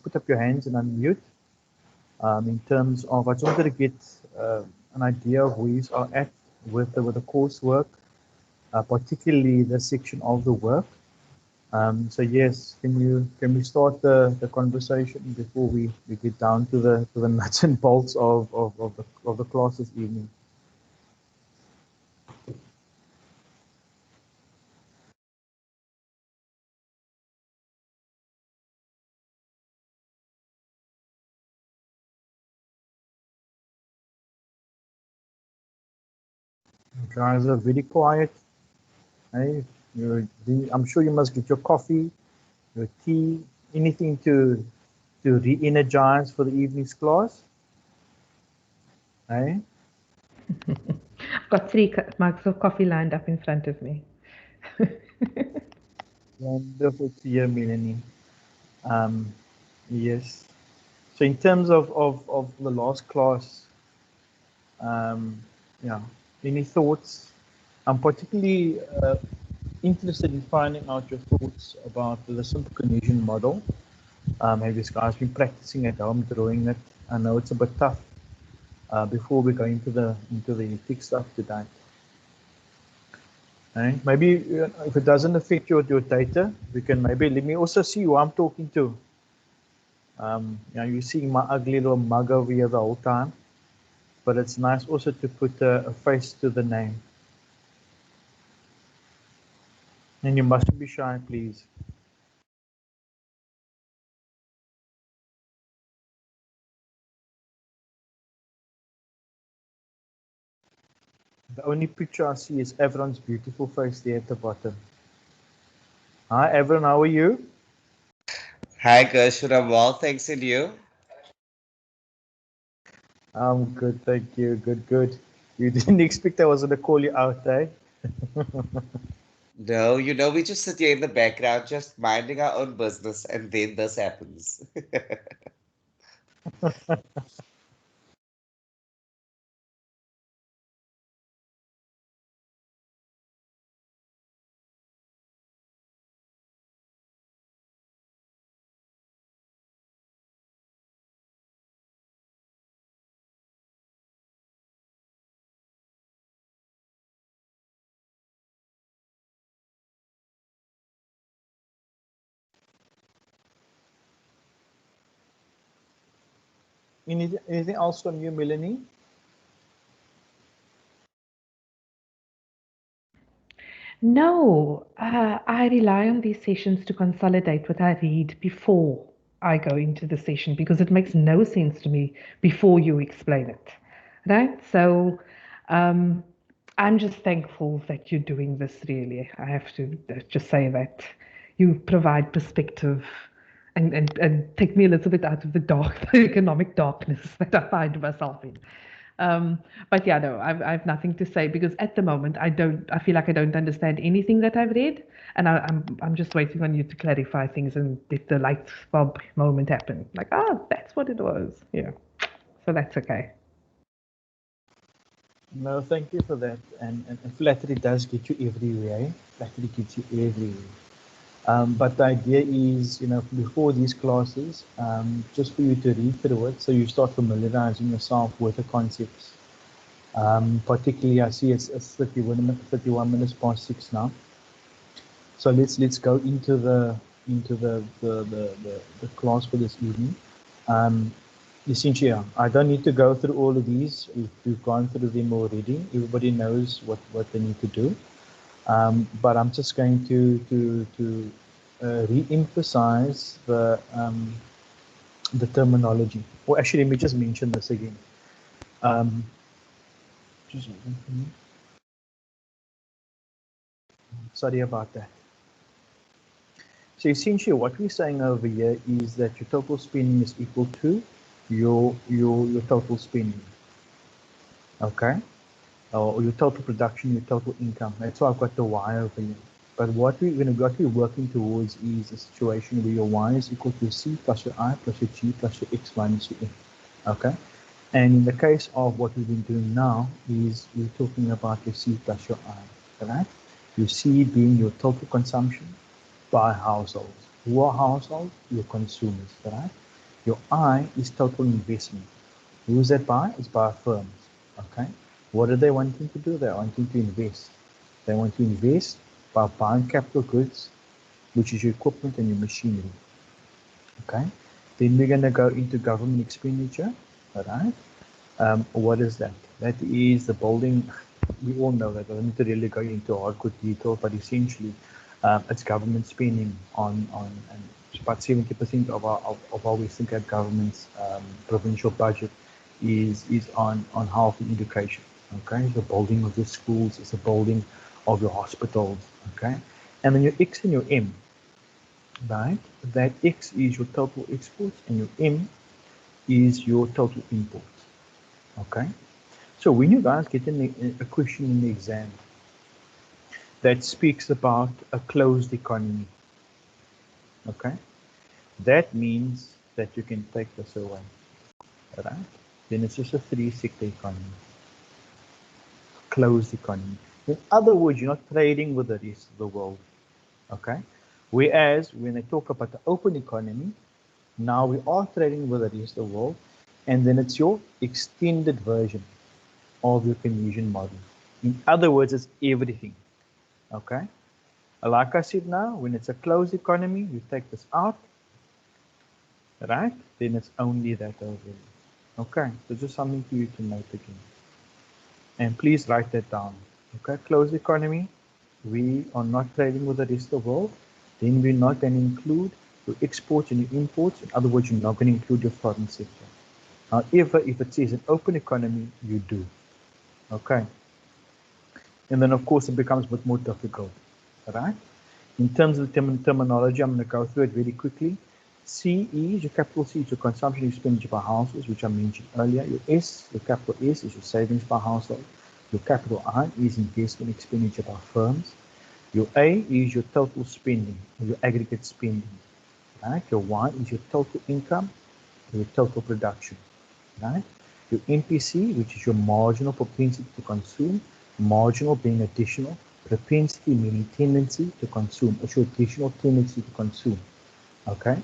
put up your hands and unmute. In terms of, I just wanted to get an idea of where you are at with the coursework, particularly the section of the work. So yes, can we start the conversation before we get down to the nuts and bolts of the class this evening? You guys are very quiet. Hey, I'm sure you must get your coffee, your tea, anything to re-energize for the evening's class. Hey? I've got 3 mugs of coffee lined up in front of me. Wonderful to hear, Melanie. Yes. So in terms of the last class, yeah, any thoughts? I'm particularly interested in finding out your thoughts about the simple Canadian model. Have you guys been practicing at home, drawing it? I know it's a bit tough. Before we go into the thick stuff today. Okay. Maybe if it doesn't affect your data, we can maybe let me also see who I'm talking to. You're seeing my ugly little mug over here the whole time, but it's nice also to put a face to the name. And you mustn't be shy, please. The only picture I see is everyone's beautiful face there at the bottom. Hi, everyone. How are you? Hi, Gershwin. I'm well, thanks, and you? I'm good, thank you. Good. You didn't expect I was going to call you out, eh? No, we just sit here in the background, just minding our own business, and then this happens. Anything else from you, Melanie? No, I rely on these sessions to consolidate what I read before I go into the session because it makes no sense to me before you explain it, right? So I'm just thankful that you're doing this, really. I have to just say that you provide perspective and take me a little bit out of the dark, the economic darkness that I find myself in. But yeah, no, I've nothing to say because at the moment I feel like I don't understand anything that I've read, and I'm just waiting on you to clarify things and if the light bulb moment happened, like, that's what it was. Yeah, so that's okay. No, thank you for that. And flattery does get you everywhere. Flattery gets you everywhere. But the idea is, before these classes, just for you to read through it, so you start familiarizing yourself with the concepts. Particularly, I see it's 31 minutes past 6 now. So let's go into the class for this evening. Essentially, I don't need to go through all of these. We've gone through them already. Everybody knows what they need to do. But I'm just going to re-emphasize the terminology. Or actually, let me just mention this again. Sorry about that. So essentially, what we're saying over here is that your total spending is equal to your total spending. Okay. Or your total production, your total income. That's why I've got the Y over here. But what we're working towards is a situation where your Y is equal to C plus your I plus your G plus your X minus your F. Okay? And in the case of what we've been doing now is we're talking about your C plus your I, right? Your C being your total consumption by households. Who are households? Your consumers, right? Your I is total investment. Who's that by? It's by firms. Okay. What are they wanting to do? They're wanting to invest. They want to invest by buying capital goods, which is your equipment and your machinery. Okay. Then we're going to go into government expenditure. All right. What is that? That is the building. We all know that. I don't need to really go into hardcore detail, but essentially, it's government spending on and about 70% of our Western Cape government's provincial budget is on health and education. Okay, the building of your schools, it's the building of your hospitals. Okay, and then your X and your M, right? That X is your total exports, and your M is your total imports. Okay, so when you guys get a question in the exam that speaks about a closed economy, okay, that means that you can take this away, right? Then it's just a three-sector economy, closed economy. In other words, you're not trading with the rest of the world, okay? Whereas when they talk about the open economy, now we are trading with the rest of the world, and then it's your extended version of your Keynesian model. In other words, it's everything, okay? Like I said now, when it's a closed economy, you take this out, right? Then it's only that over there. Okay, so just something for you to note again. And please write that down. Okay, closed economy, we are not trading with the rest of the world. Then we're not going to include your exports and your imports. In other words, you're not going to include your foreign sector. However, if it says an open economy, you do. Okay. And then, of course, it becomes a bit more difficult, right? In terms of the terminology, I'm going to go through it very quickly. C is your capital C is your consumption expenditure by households, which I mentioned earlier. Your S, your capital S is your savings by household. Your capital I is investment expenditure by firms. Your A is your total spending, or your aggregate spending. Right? Your Y is your total income, or your total production. Right? Your MPC, which is your marginal propensity to consume, marginal being additional, propensity meaning tendency to consume. It's your additional tendency to consume. Okay?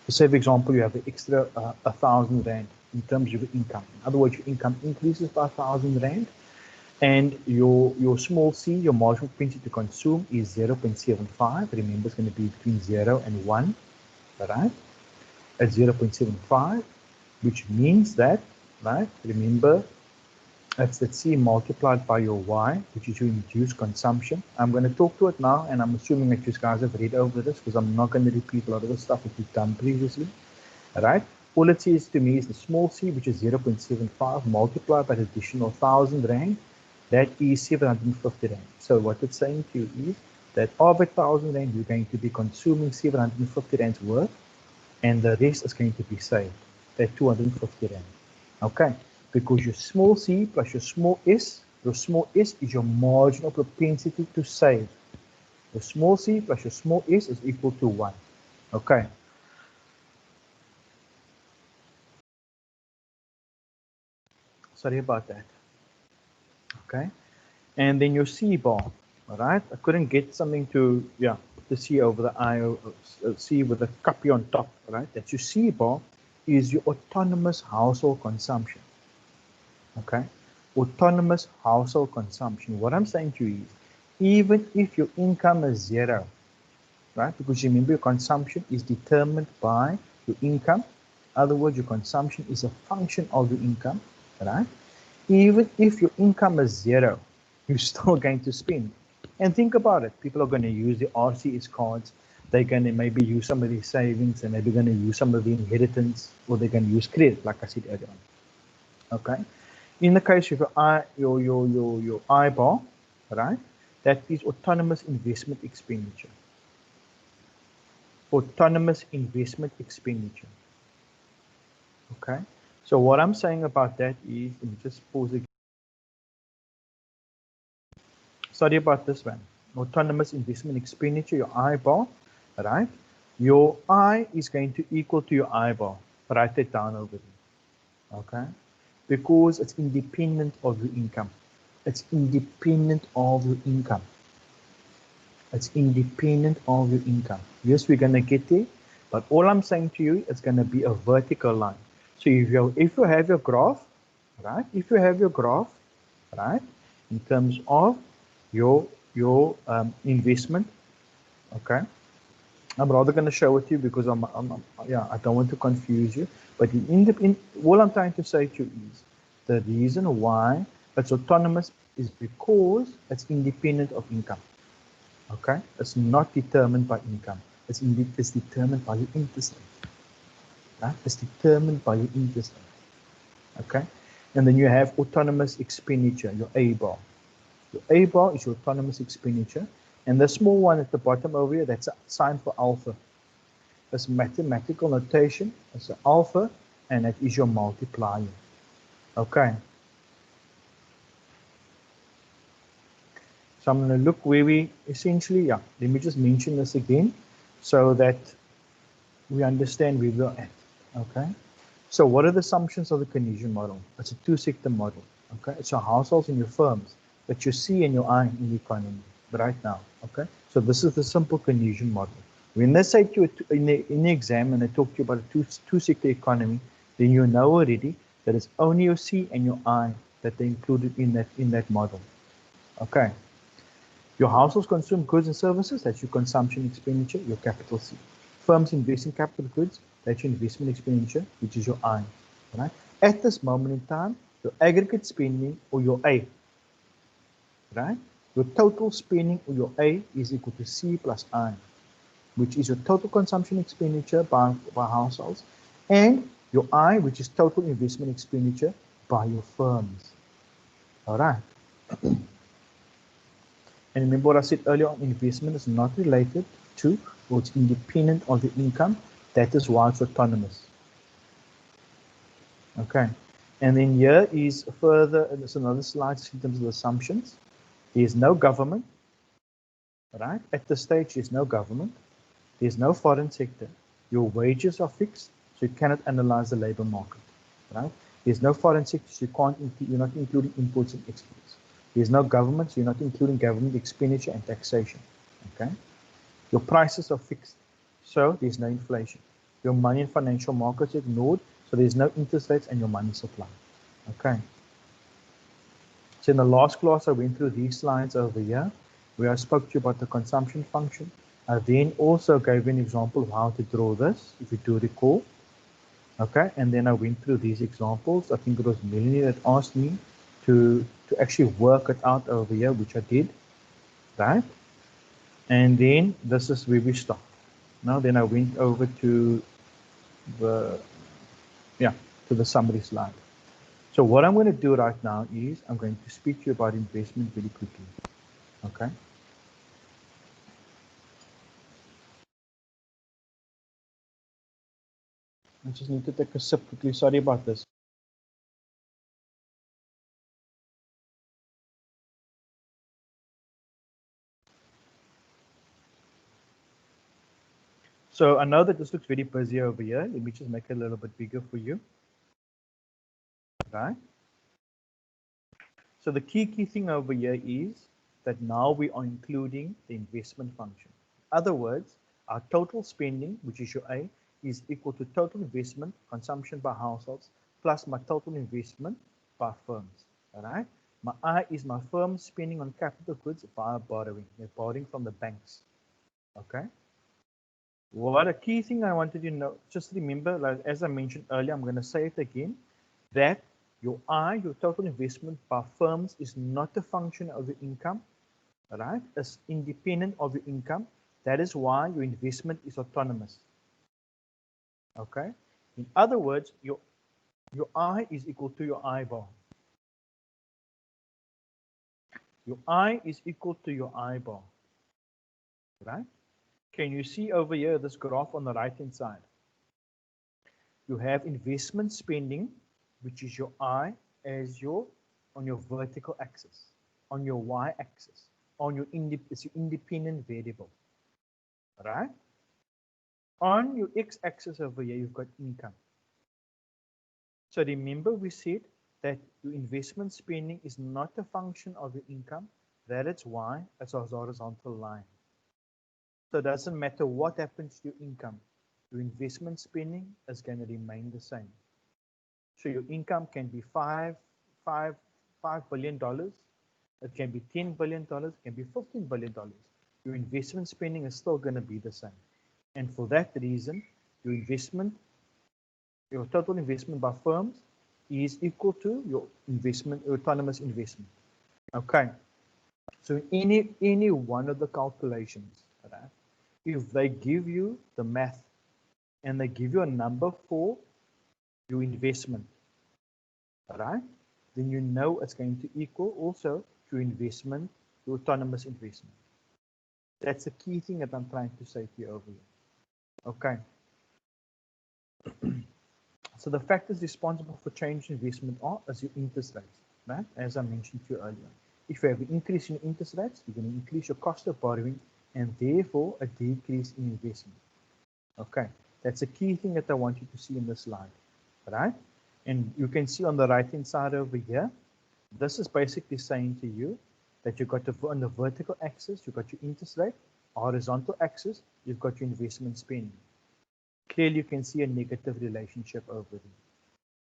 So say, for example, you have an extra 1,000 Rand in terms of your income. In other words, your income increases by 1,000 Rand, and your small c, your marginal propensity to consume, is 0.75. Remember, it's going to be between 0 and 1, right? At 0.75, which means that, right? Remember, that's the C multiplied by your Y, which is your induced consumption. I'm going to talk to it now, and I'm assuming that you guys have read over this, because I'm not going to repeat a lot of the stuff that we've done previously. All right? All it says to me is the small c, which is 0.75, multiplied by the additional 1,000 Rand. That is 750 Rand. So what it's saying to you is that of 1,000 Rand, you're going to be consuming 750 Rand's worth, and the rest is going to be saved. That 250 Rand. Okay? Because your small c plus your small s is your marginal propensity to save. The small c plus your small s is equal to 1. Okay. Sorry about that. Okay. And then your C bar, all right? I couldn't get something to, the C over the I, C with a copy on top, right? That's your C bar is your autonomous household consumption. Okay, autonomous household consumption. What I'm saying to you is, even if your income is 0, right? Because remember, your consumption is determined by your income. In other words, your consumption is a function of your income, right? Even if your income is 0, you're still going to spend. And think about it. People are going to use the RCS cards. They're going to maybe use some of their savings, and maybe going to use some of the inheritance, or they're going to use credit, like I said earlier on. Okay. In the case of your I bar, right, that is autonomous investment expenditure. Autonomous investment expenditure. Okay, so what I'm saying about that is, let me just pause again. Sorry about this one. Autonomous investment expenditure, your I bar, right? Your I is going to equal to your I bar. Write it down over there. Okay. Because it's independent of your income. It's independent of your income. It's independent of your income. Yes, we're going to get there, But all I'm saying to you, it's going to be a vertical line. So if you have your graph, right? If you have your graph, right, in terms of your investment, okay. I'm rather going to show it to you because I don't want to confuse you. But all I'm trying to say to you is the reason why it's autonomous is because it's independent of income. Okay, it's not determined by income. It's determined by your interest rate. Right? It's determined by your interest rate. Okay, and then you have autonomous expenditure, your A bar. Your A bar is your autonomous expenditure, and the small one at the bottom over here, that's a sign for alpha. It's mathematical notation. It's an alpha, and that is your multiplier. Okay. So I'm going to look where we essentially, let me just mention this again so that we understand where we're at. Okay. So what are the assumptions of the Keynesian model? It's a two-sector model. Okay. It's your households and your firms that you see in your eye in the economy right now. Okay. So this is the simple Keynesian model. When they say to you in the exam and they talk to you about a two-sector economy, then you know already that it's only your C and your I that they included in that model. Okay. Your households consume goods and services, that's your consumption expenditure, your capital C. Firms invest in capital goods, that's your investment expenditure, which is your I. Right? At this moment in time, your aggregate spending or your A, right? Your total spending or your A is equal to C plus I, which is your total consumption expenditure by households, and your I, which is total investment expenditure by your firms. All right. And remember what I said earlier on, investment is not related to or it's independent of the income. That is why it's autonomous. Okay. And then here is further, and there's another slide in terms of the assumptions. There's no government, right? At this stage, there's no government. There's no foreign sector. Your wages are fixed, so you cannot analyze the labor market, right? There's no foreign sector, so you're not including imports and exports. There's no government, so you're not including government expenditure and taxation, okay? Your prices are fixed, so there's no inflation. Your money and financial markets are ignored, so there's no interest rates and your money supply, okay? So in the last class, I went through these slides over here, where I spoke to you about the consumption function. I then also gave an example of how to draw this, if you do recall. Okay, and then I went through these examples. I think it was Melanie that asked me to actually work it out over here, which I did, right? And then this is where we stopped. Now then I went over to the summary slide. So what I'm going to do right now is I'm going to speak to you about investment really quickly. Okay. I just need to take a sip quickly. Sorry about this. So I know that this looks very busy over here. Let me just make it a little bit bigger for you. Right. So the key thing over here is that now we are including the investment function. In other words, our total spending, which is your A, is equal to total investment, consumption by households, plus my total investment by firms. All right. My I is my firm spending on capital goods via borrowing. They're borrowing from the banks. Okay. What a key thing I wanted you to know, just remember, like, as I mentioned earlier, I'm going to say it again, that your total investment by firms is not a function of your income, right? It's independent of your income. That is why your investment is autonomous. Okay. In other words, your I is equal to your I bar. Your I is equal to your I bar, right? Can you see over here this graph on the right hand side? You have investment spending, which is your I, as on your vertical axis, on your Y axis, on your it's your independent variable, right? On your X axis over here, you've got income. So remember we said that your investment spending is not a function of your income. That is why it's a horizontal line. So it doesn't matter what happens to your income. Your investment spending is going to remain the same. So your income can be $5 billion. It can be $10 billion. It can be $15 billion. Your investment spending is still going to be the same. And for that reason, your investment, your total investment by firms is equal to your investment, your autonomous investment. Okay. So any one of the calculations, right, if they give you the math and they give you a number for your investment, right, then you know it's going to equal also to investment, your autonomous investment. That's the key thing that I'm trying to say to you over here. Okay. So the factors responsible for change in investment are as your interest rates, right? As I mentioned to you earlier. If you have an increase in your interest rates, you're going to increase your cost of borrowing and therefore a decrease in investment. Okay, that's a key thing that I want you to see in this slide, right? And you can see on the right-hand side over here, this is basically saying to you that you've got on the vertical axis, you've got your interest rate, horizontal axis, you've got your investment spending. Clearly, you can see a negative relationship over there.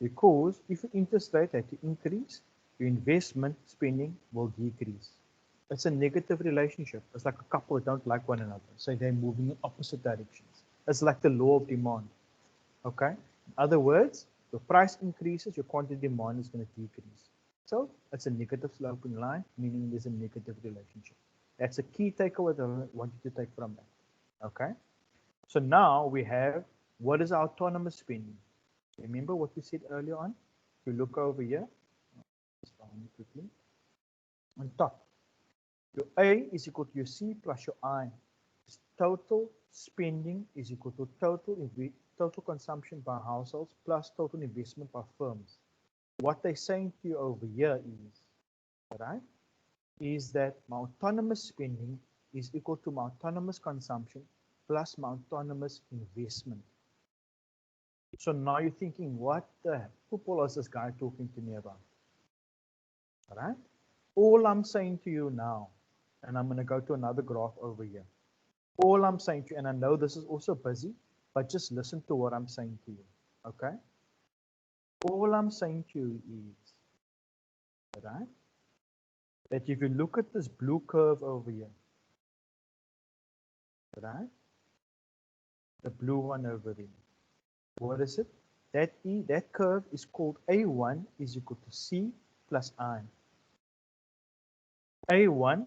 Because if your interest rate had to increase, your investment spending will decrease. It's a negative relationship. It's like a couple that don't like one another. So they're moving in opposite directions. It's like the law of demand. Okay? In other words, the price increases, your quantity demand is going to decrease. So it's a negative sloping line, meaning there's a negative relationship. That's a key takeaway that I want you to take from that. Okay? So now we have, what is our autonomous spending? Remember what we said earlier on? If you look over here, just find it quickly. On top, your A is equal to your C plus your I. Total spending is equal to total consumption by households plus total investment by firms. What they're saying to you over here is, right, is that my autonomous spending is equal to my autonomous consumption plus my autonomous investment. So now you're thinking, what the football is this guy talking to me about? All right? All I'm saying to you now, and I'm going to go to another graph over here. All I'm saying to you, and I know this is also busy, but just listen to what I'm saying to you. Okay? All I'm saying to you is, right, that if you look at this blue curve over here, right, the blue one over there, what is it? That curve is called A1 is equal to C plus I. A1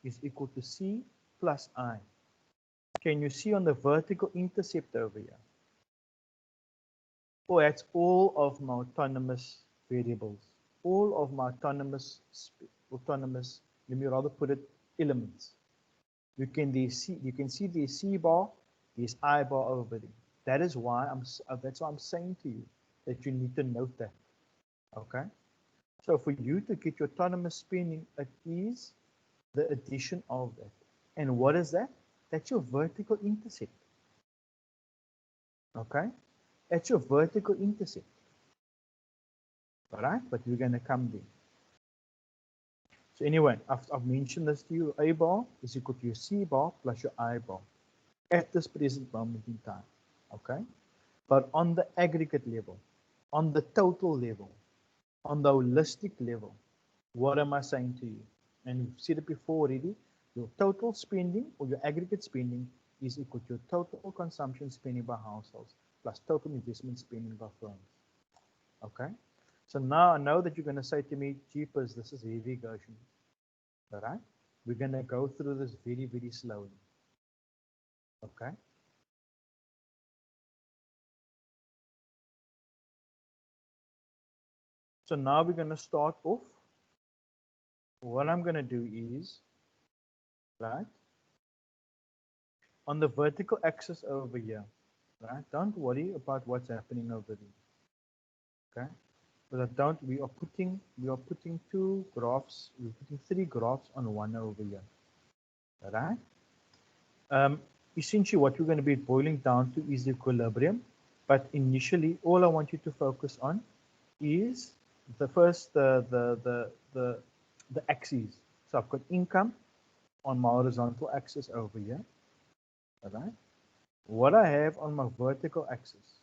is equal to C plus I. Can you see on the vertical intercept over here? Oh, that's all of my autonomous variables. All of my autonomous, let me rather put it, elements. You can see the C bar, there's I bar over there. That is why that's why I'm saying to you that you need to note that. Okay? So for you to get your autonomous spending, it is the addition of that. And what is that? That's your vertical intercept. Okay? That's your vertical intercept. All right? But we're going to come there. So anyway, I've mentioned this to you. A bar is equal to your C bar plus your I bar at this present moment in time. Okay? But on the aggregate level, on the total level, on the holistic level, what am I saying to you? And we've said it before already, your total spending or your aggregate spending is equal to your total consumption spending by households plus total investment spending by firms. Okay? So now I know that you're going to say to me, jeepers, this is heavy, Goshen. All right? We're going to go through this very, very slowly. Okay? So now we're going to start off. What I'm going to do is, right, on the vertical axis over here, right, don't worry about what's happening over there. Okay? But we are putting two graphs, we're putting three graphs on one over here. All right? Essentially what we're going to be boiling down to is the equilibrium, but initially all I want you to focus on is the first the axes. So I've got income on my horizontal axis over here. All right? what I have on my vertical axis,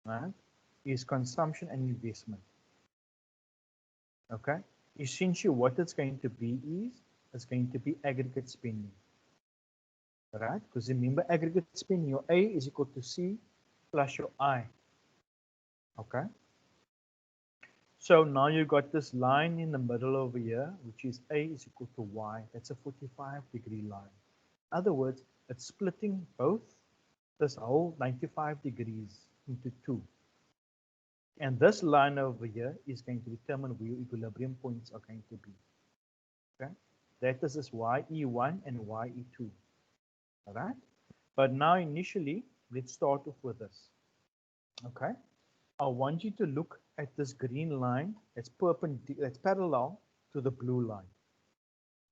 right, is consumption and investment. Okay, essentially what it's going to be is it's going to be aggregate spending, right? Because remember, aggregate spending, your A is equal to C plus your I. Okay, so now you got this line in the middle over here, which is A is equal to Y. That's a 45-degree line. In other words, it's splitting both this whole 95 degrees into two. And this line over here is going to determine where your equilibrium points are going to be. Okay, that is this YE1 and YE2. All right, but now initially, let's start off with this. Okay, I want you to look at this green line that's parallel to the blue line.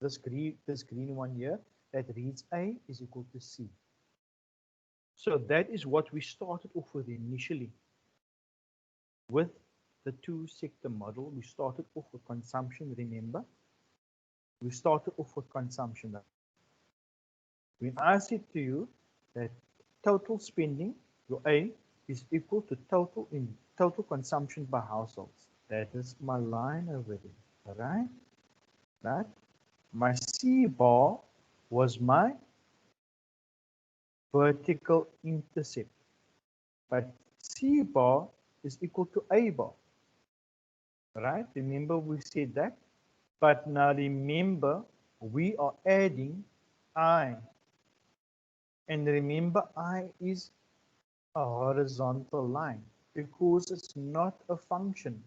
This green one here that reads A is equal to C. So that is what we started off with initially. With the two-sector model, we started off with consumption, remember? We started off with consumption. When I said to you that total spending, your A, is equal to total consumption by households. That is my line over there, all right? Right? My C bar was my vertical intercept, but C bar is equal to A bar, right? Remember we said that? But now remember, we are adding I. And remember, I is a horizontal line because it's not a function.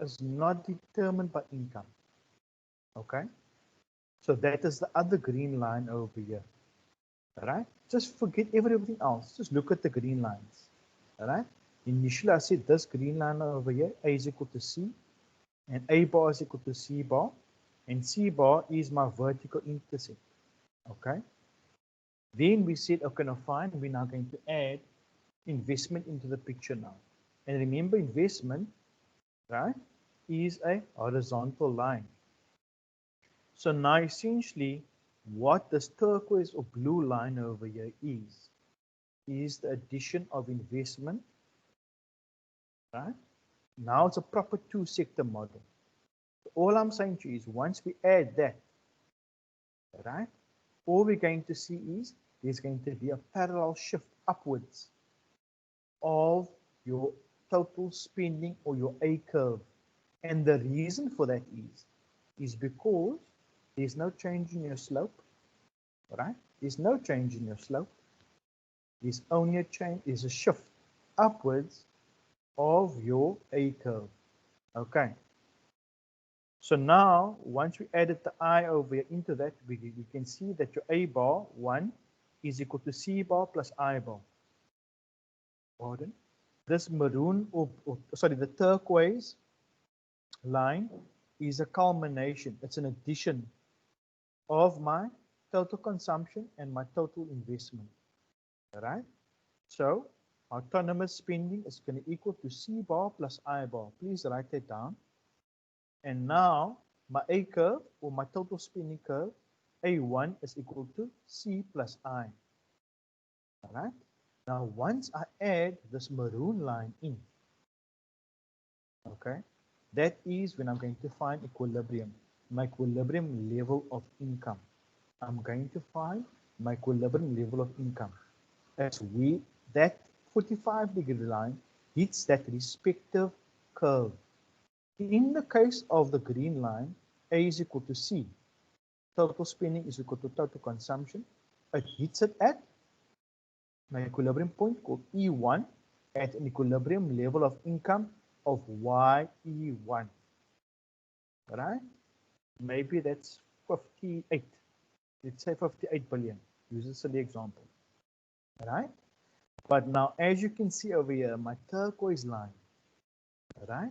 It's not determined by income. Okay? So that is the other green line over here. All right? Just forget everything else. Just look at the green lines. All right? Initially, I said this green line over here, A is equal to C, and A bar is equal to C bar, and C bar is my vertical intercept. Okay? Then we said, okay, now fine, we're now going to add investment into the picture now. And remember, investment, right, is a horizontal line. So now essentially, what this turquoise or blue line over here is the addition of investment, right? Now it's a proper two-sector model. So all I'm saying to you is once we add that, right, all we're going to see is there's going to be a parallel shift upwards of your total spending or your A curve. And the reason for that is because there's no change in your slope, right? There's no change in your slope. There's only a change, there's a shift upwards of your A curve. Okay. So now, once we added the I over here into that, we can see that your A bar 1 is equal to C bar plus I bar. Pardon? This maroon, the turquoise line is a culmination. It's an addition of my total consumption and my total investment. All right? So autonomous spending is going to equal to C bar plus I bar. Please write that down. And now my A curve or my total spending curve, A1 is equal to C plus I. All right? Now once I add this maroon line in, okay, that is when I'm going to find equilibrium, my equilibrium level of income. I'm going to find my equilibrium level of income. That's that 45-degree line hits that respective curve. In the case of the green line, A is equal to C. Total spending is equal to total consumption. It hits it at my equilibrium point called E1 at an equilibrium level of income of YE1. Right? Maybe that's 58. Let's say 58 billion. Use a silly example. Right? But now, as you can see over here, my turquoise line, right,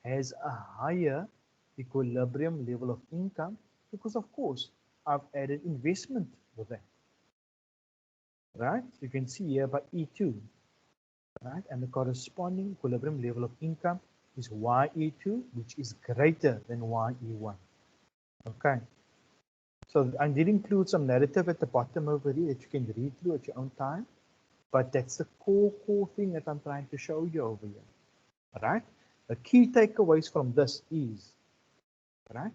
has a higher equilibrium level of income because, of course, I've added investment with that. Right? You can see here by E2, right? And the corresponding equilibrium level of income is YE2, which is greater than YE1. Okay. So I did include some narrative at the bottom over here that you can read through at your own time. But that's the core thing that I'm trying to show you over here. Right? The key takeaways from this is, right?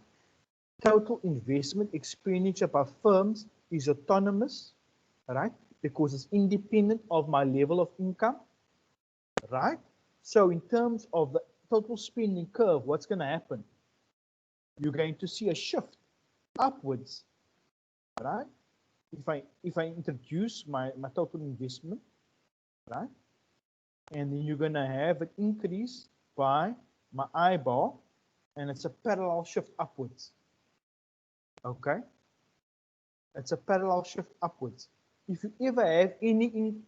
Total investment expenditure by firms is autonomous, right? Because it's independent of my level of income, right? So in terms of the total spending curve, what's going to happen? You're going to see a shift upwards, right? If I introduce my total investment, right? And then you're going to have an increase by my eyeball, and it's a parallel shift upwards. Okay? It's a parallel shift upwards. If you ever have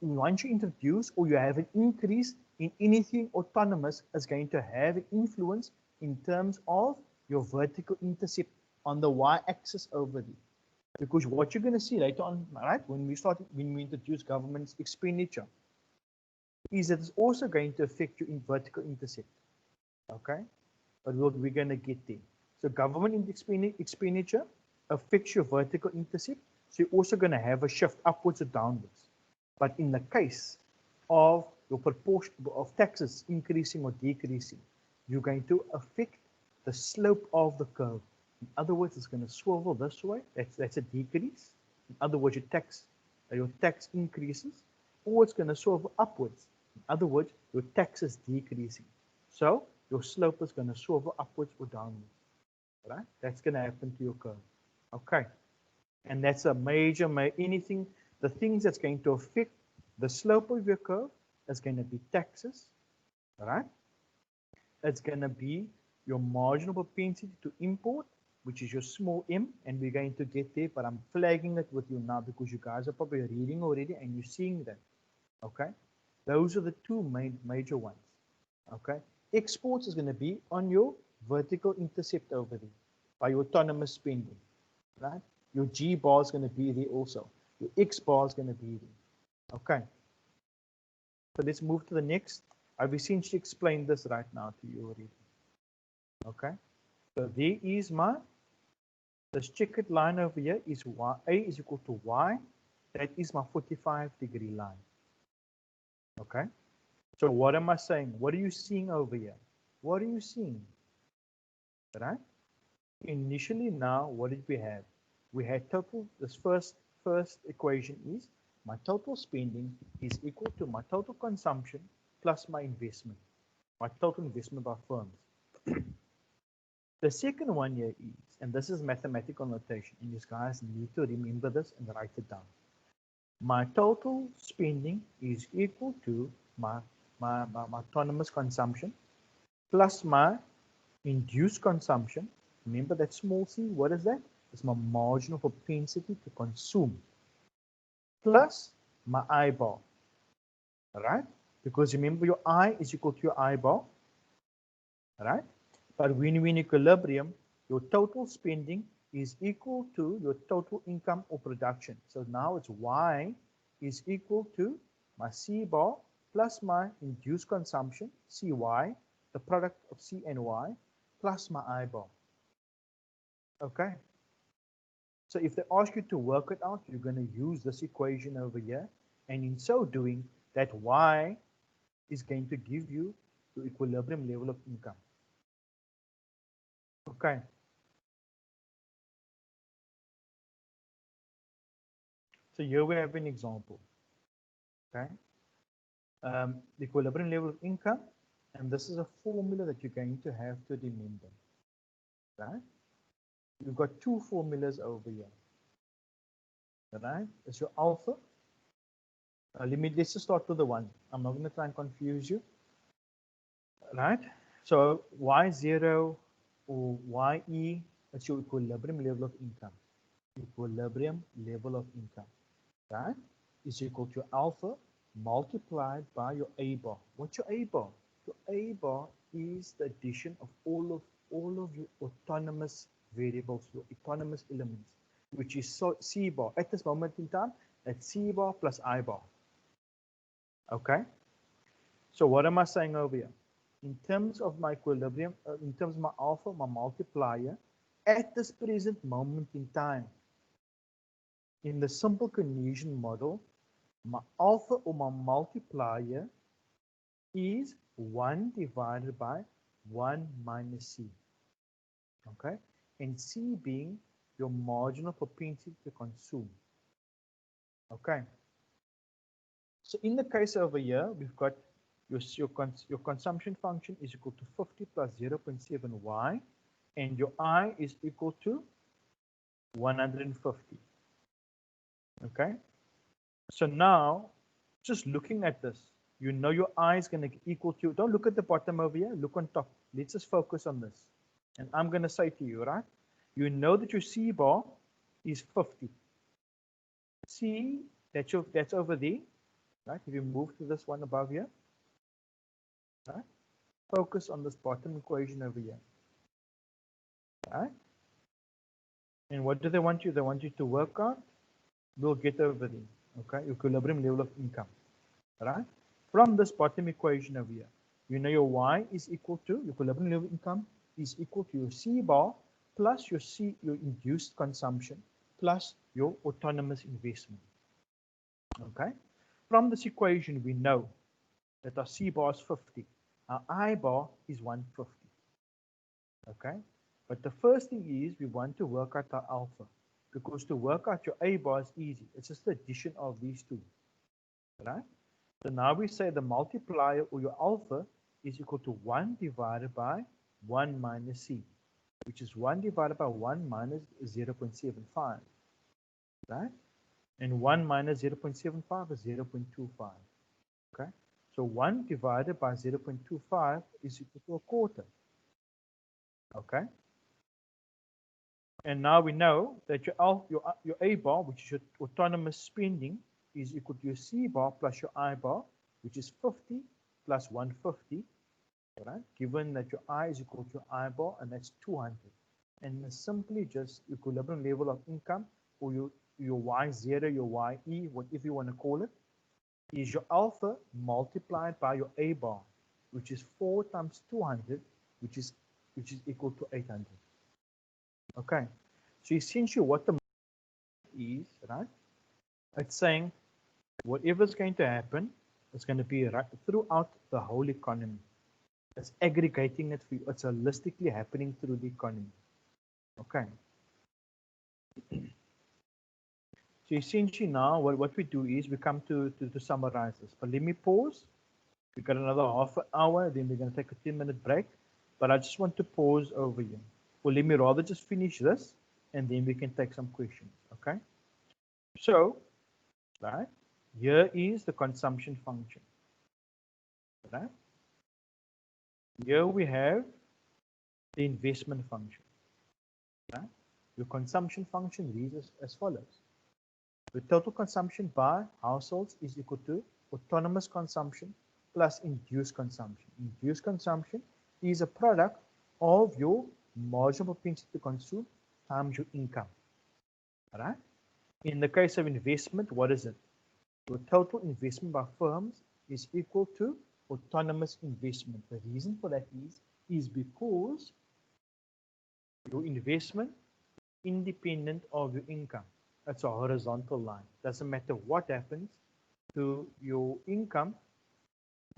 once you introduce or you have an increase in anything autonomous, it's going to have an influence in terms of your vertical intercept on the y-axis over there. Because what you're going to see later on, right, when we introduce government's expenditure, is that it's also going to affect your vertical intercept. Okay? But we're going to get there. So government expenditure affects your vertical intercept. So you're also going to have a shift upwards or downwards. But in the case of your proportion of taxes increasing or decreasing, you're going to affect the slope of the curve. In other words, it's going to swivel this way. That's a decrease. In other words, your tax increases, or it's going to swivel upwards. In other words, your tax is decreasing. So your slope is going to swivel upwards or downwards. Right? That's going to happen to your curve. Okay. And that's a major anything. The things that's going to affect the slope of your curve is going to be taxes. Right? It's going to be your marginal propensity to import, which is your small m, and we're going to get there, but I'm flagging it with you now because you guys are probably reading already and you're seeing that. Okay? Those are the two major ones. Okay? Exports is going to be on your vertical intercept over there by your autonomous spending. Right? Your G bar is going to be there also. Your X bar is going to be there. Okay. So let's move to the next. I've essentially explained this right now to you already. Okay. So there is this checkered line over here is y, A is equal to Y. That is my 45-degree line. Okay. So what am I saying? What are you seeing over here? What are you seeing? Right? Initially now, what did we have? We had total, this first equation is my total spending is equal to my total consumption plus my investment, my total investment by firms. The second one here is, and this is mathematical notation, and you guys need to remember this and write it down. My total spending is equal to my autonomous consumption plus my induced consumption. Remember that small c, what is that? It's my marginal propensity to consume plus my eyeball, right? Because remember your I is equal to your eyeball, right? But when you're in equilibrium, your total spending is equal to your total income or production. So now it's Y is equal to my C bar plus my induced consumption, CY, the product of C and Y, plus my I bar. Okay. So if they ask you to work it out, you're going to use this equation over here. And in so doing, that Y is going to give you the equilibrium level of income. Okay. So here we have an example. Okay. The equilibrium level of income. And this is a formula that you're going to have to remember. Right? You've got two formulas over here. Right? It's your alpha. Let's just start with the one. I'm not going to try and confuse you. Right? So Y0 or YE, it's your equilibrium level of income. Equilibrium level of income, right? Is equal to alpha multiplied by your A bar. What's your A bar? Your A bar is the addition of all of your autonomous variables, your autonomous elements, which is C bar. At this moment in time, that's C bar plus I bar. Okay? So what am I saying over here? In terms of my equilibrium, in terms of my alpha, my multiplier, at this present moment in time, in the simple Keynesian model, my alpha or my multiplier is 1 divided by 1 minus C. Okay, and C being your marginal propensity to consume. Okay, so in the case over here, we've got your consumption function is equal to 50 plus 0.7y, and your I is equal to 150. Okay, so now just looking at this, you know your I is going to equal to, don't look at the bottom over here, look on top. Let's just focus on this. And I'm going to say to you, right, you know that your C bar is 50. C, that's over there, right? If you move to this one above here, right? Focus on this bottom equation over here, right? And what do they want you? They want you to work out. We'll get over there, okay? Equilibrium level of income, right? From this bottom equation over here, you know your Y is equal to, your equilibrium level of income is equal to your C bar plus your induced consumption plus your autonomous investment, okay? From this equation, we know that our C bar is 50. Our I bar is 150. Okay? But the first thing is we want to work out our alpha, because to work out your A bar is easy. It's just the addition of these two. Right? So now we say the multiplier or your alpha is equal to 1 divided by 1 minus C, which is 1 divided by 1 minus 0.75. Right? And 1 minus 0.75 is 0.25. Okay? So 1 divided by 0.25 is equal to a quarter. Okay? And now we know that your A bar, which is your autonomous spending, is equal to your C bar plus your I bar, which is 50 plus 150, right? Given that your I is equal to your I bar, and that's 200. And simply just equilibrium level of income, or your Y0, your YE, whatever you want to call it, is your alpha multiplied by your A bar, which is 4 times 200, which is equal to 800. Okay, so essentially what the is, right? It's saying whatever is going to happen is going to be right throughout the whole economy. It's aggregating it for you. It's holistically happening through the economy. Okay. So essentially now what we do is we come to summarize this. But let me pause. We've got another half an hour, then we're going to take a 10-minute break. But I just want to pause over here. Well, let me rather just finish this, and then we can take some questions, okay? So, right, here is the consumption function, right? Here we have the investment function, right? Your consumption function reads as follows. The total consumption by households is equal to autonomous consumption plus induced consumption. Induced consumption is a product of your marginal propensity to consume times your income. All right? In the case of investment, what is it? Your total investment by firms is equal to autonomous investment. The reason for that is because your investment is independent of your income. That's a horizontal line. Doesn't matter what happens to your income,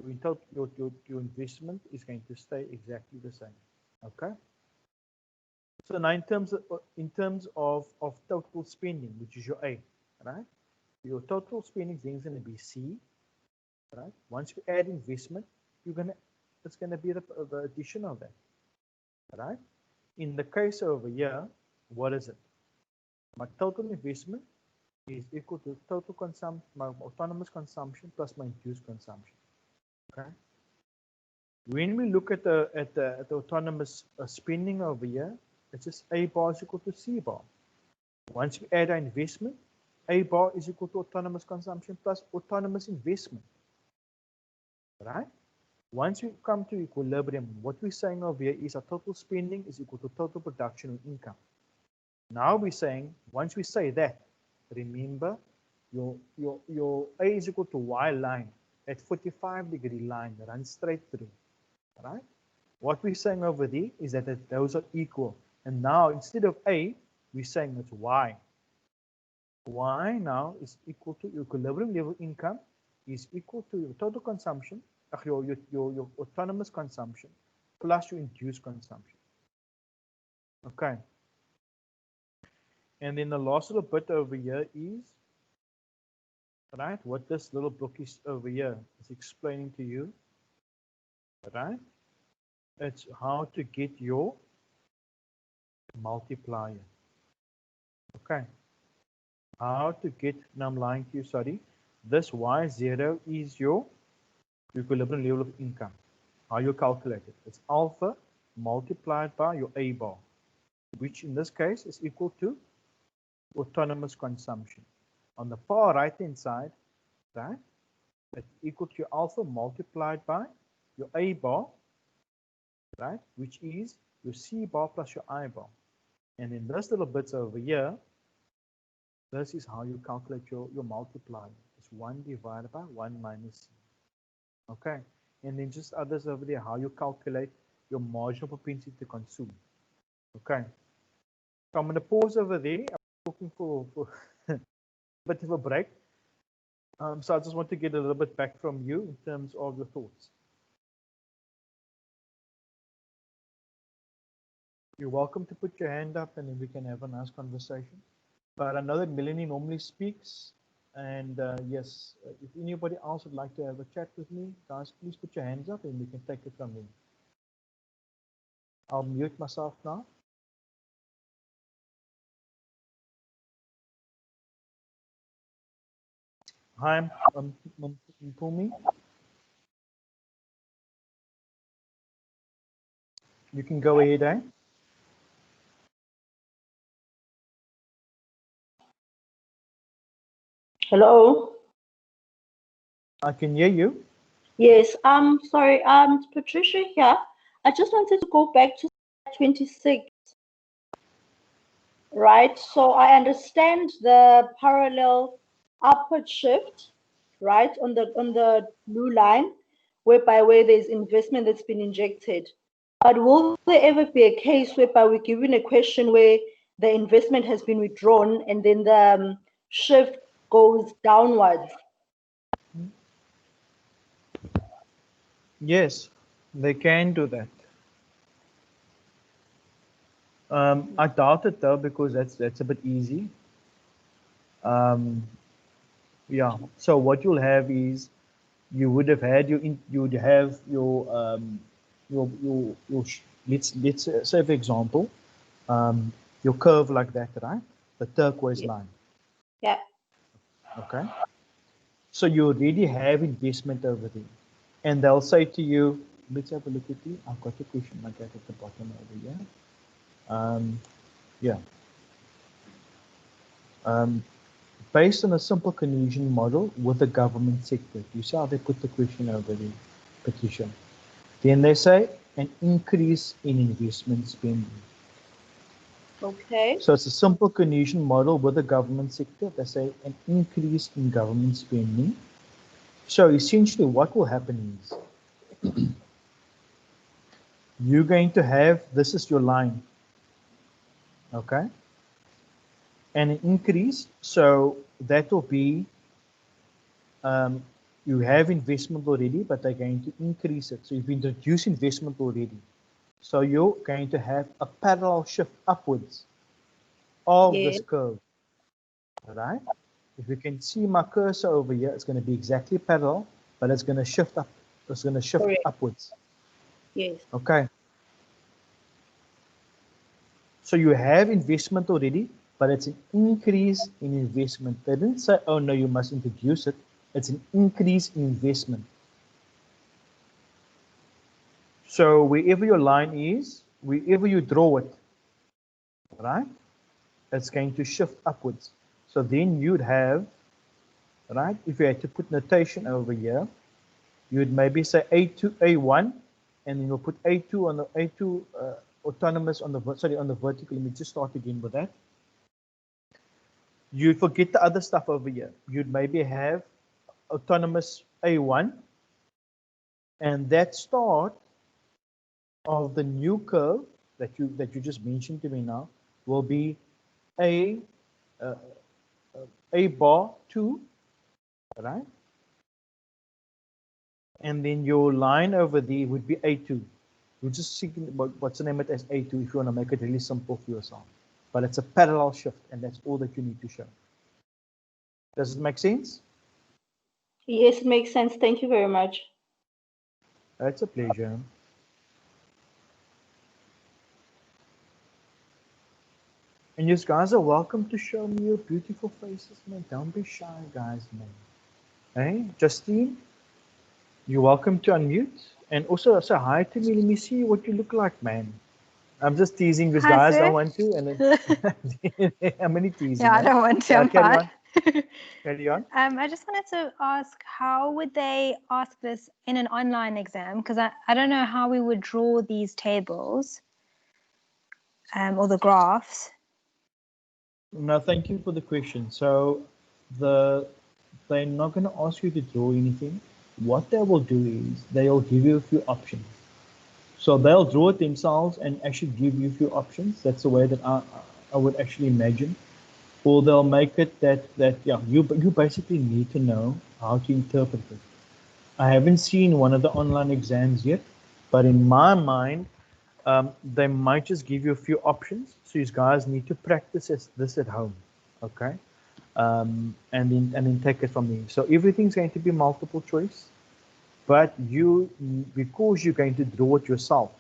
your investment is going to stay exactly the same. Okay. So now in terms of total spending, which is your A, right? Your total spending is then going to be C, right? Once you add investment, it's gonna be the addition of that, right? In the case over here, what is it? My total investment is equal to total consumption, my autonomous consumption plus my induced consumption. Okay. When we look at the autonomous spending over here, it's just A bar is equal to C bar. Once we add our investment, A bar is equal to autonomous consumption plus autonomous investment. Right? Once we come to equilibrium, what we're saying over here is our total spending is equal to total production and income. Now we're saying, once we say that, remember your A is equal to Y line, that 45-degree line that runs straight through. Right? What we're saying over there is that those are equal. And now instead of A, we're saying it's Y. Y now is equal to your equilibrium level income is equal to your total consumption, your autonomous consumption plus your induced consumption. Okay. And then the last little bit over here is, right, what this little book is over here is explaining to you, right? It's how to get your multiplier. Okay. How to get, now I'm lying to you, sorry. This Y0 is your equilibrium level of income. How you calculate it? It's alpha multiplied by your A bar, which in this case is equal to autonomous consumption. On the far right hand side, right, it's equal to your alpha multiplied by your A bar, right, which is your C bar plus your I bar. And in this little bits over here, this is how you calculate your multiplier. It's 1 divided by 1 minus C. Okay. And then just others over there, how you calculate your marginal propensity to consume. Okay. So I'm going to pause over there. I'm looking for a bit of a break. So I just want to get a little bit back from you in terms of your thoughts. You're welcome to put your hand up and then we can have a nice conversation. But I know that Melanie normally speaks. And yes, if anybody else would like to have a chat with me, guys, please put your hands up and we can take it from there. I'll mute myself now. Hi, Mpumi. You can go ahead, eh? Hello. I can hear you. Yes. Sorry. It's Patricia here. I just wanted to go back to 26. Right. So I understand the parallel upward shift, right, on the blue line, whereby where there's investment that's been injected. But will there ever be a case whereby we're given a question where the investment has been withdrawn and then the shift goes downwards? Yes, they can do that. I doubt it though, because that's a bit easy. Yeah. So what you'll have is you would have had your let's say for example, your curve like that, right? The turquoise line. Yeah. Okay. So you already have investment over there, and they'll say to you, let's have a look at it. I've got a question like that at the bottom over here. Yeah. Based on a simple Keynesian model with the government sector. You see how they put the question over there, Patricia. Then they say an increase in investment spending. Okay. So it's a simple Keynesian model with the government sector. They say an increase in government spending. So essentially what will happen is you're going to have, this is your line, okay? And an increase, so that will be, you have investment already, but they're going to increase it. So you've introduced investment already. So you're going to have a parallel shift upwards of this curve, all right? If you can see my cursor over here, it's going to be exactly parallel, but it's going to shift up. It's going to shift upwards. Yes. Okay. So you have investment already, but it's an increase in investment. They didn't say, oh no, you must introduce it. It's an increase in investment. So wherever your line is, wherever you draw it, right, it's going to shift upwards. So then you'd have, right, if you had to put notation over here, you'd maybe say A2, A1, and then you'll put A2 on the A2 autonomous on the, sorry, on the vertical. Let me just start again with that. You'd forget the other stuff over here. You'd maybe have autonomous A1, and that start of the new curve that you just mentioned to me now will be A, A bar 2, right? And then your line over there would be A2. You're just seeking what's the name it as A2 if you want to make it really simple for yourself. But it's a parallel shift, and that's all that you need to show. Does it make sense? Yes, it makes sense. Thank you very much. It's a pleasure. And you guys are welcome to show me your beautiful faces, man. Don't be shy, guys, man. Hey, Justine, you're welcome to unmute. And also say hi to me. Let me see what you look like, man. I'm just teasing this, Hi, guys. sir. Don't want to. And then I'm only teasing. Yeah, I don't want to. Yeah, I'm carry fine. on. Carry on. I just wanted to ask, how would they ask this in an online exam? Because I don't know how we would draw these tables or the graphs. No, thank you for the question. So they're not going to ask you to draw anything. What they will do is they'll give you a few options. So they'll draw it themselves and actually give you a few options. That's the way that I would actually imagine. Or they'll make it that yeah, you basically need to know how to interpret it. I haven't seen one of the online exams yet, but in my mind, they might just give you a few options. So you guys need to practice this at home, okay? And then take it from there. So everything's going to be multiple choice, but because you're going to draw it yourself,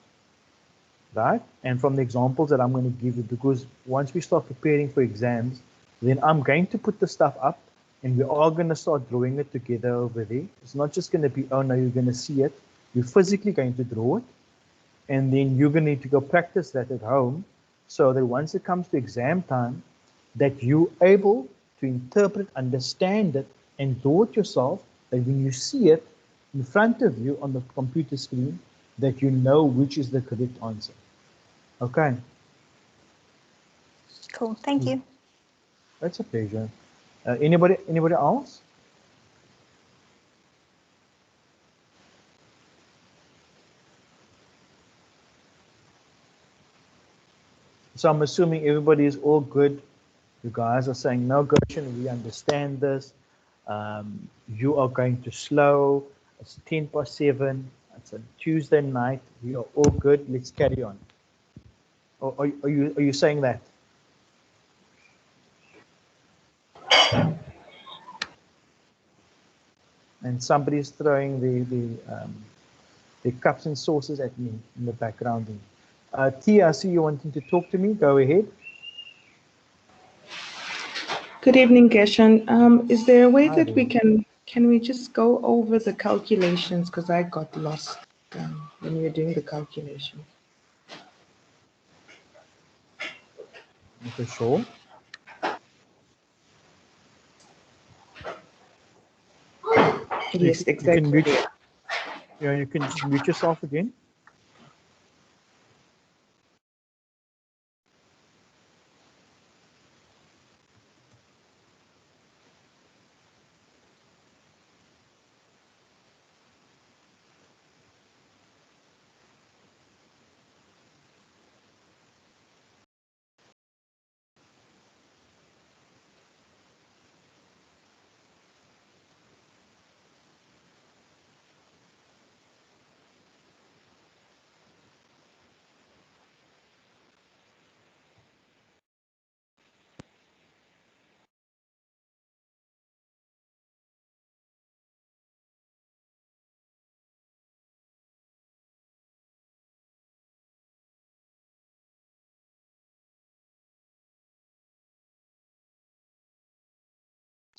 right? And from the examples that I'm going to give you, because once we start preparing for exams, then I'm going to put the stuff up and we are going to start drawing it together over there. It's not just going to be, oh no, you're going to see it. You're physically going to draw it. And then you're going to need to go practice that at home so that once it comes to exam time, that you're able to interpret, understand it, and draw it yourself, that when you see it in front of you on the computer screen, that you know which is the correct answer. Okay. Cool, thank you. That's a pleasure. Anybody else? So I'm assuming everybody is all good. You guys are saying, no, Gershon, we understand this. You are going to slow. It's 7:10. It's a Tuesday night. We are all good. Let's carry on. Or are you saying that? And somebody's throwing the cups and saucers at me in the background. Tia, I see you wanting to talk to me. Go ahead. Good evening, Gershon. Is there a way Hi that we there. can we just go over the calculations, because I got lost when we were doing the calculation. Okay, sure. Yes, You can exactly. mute. Yeah, you can just mute yourself again.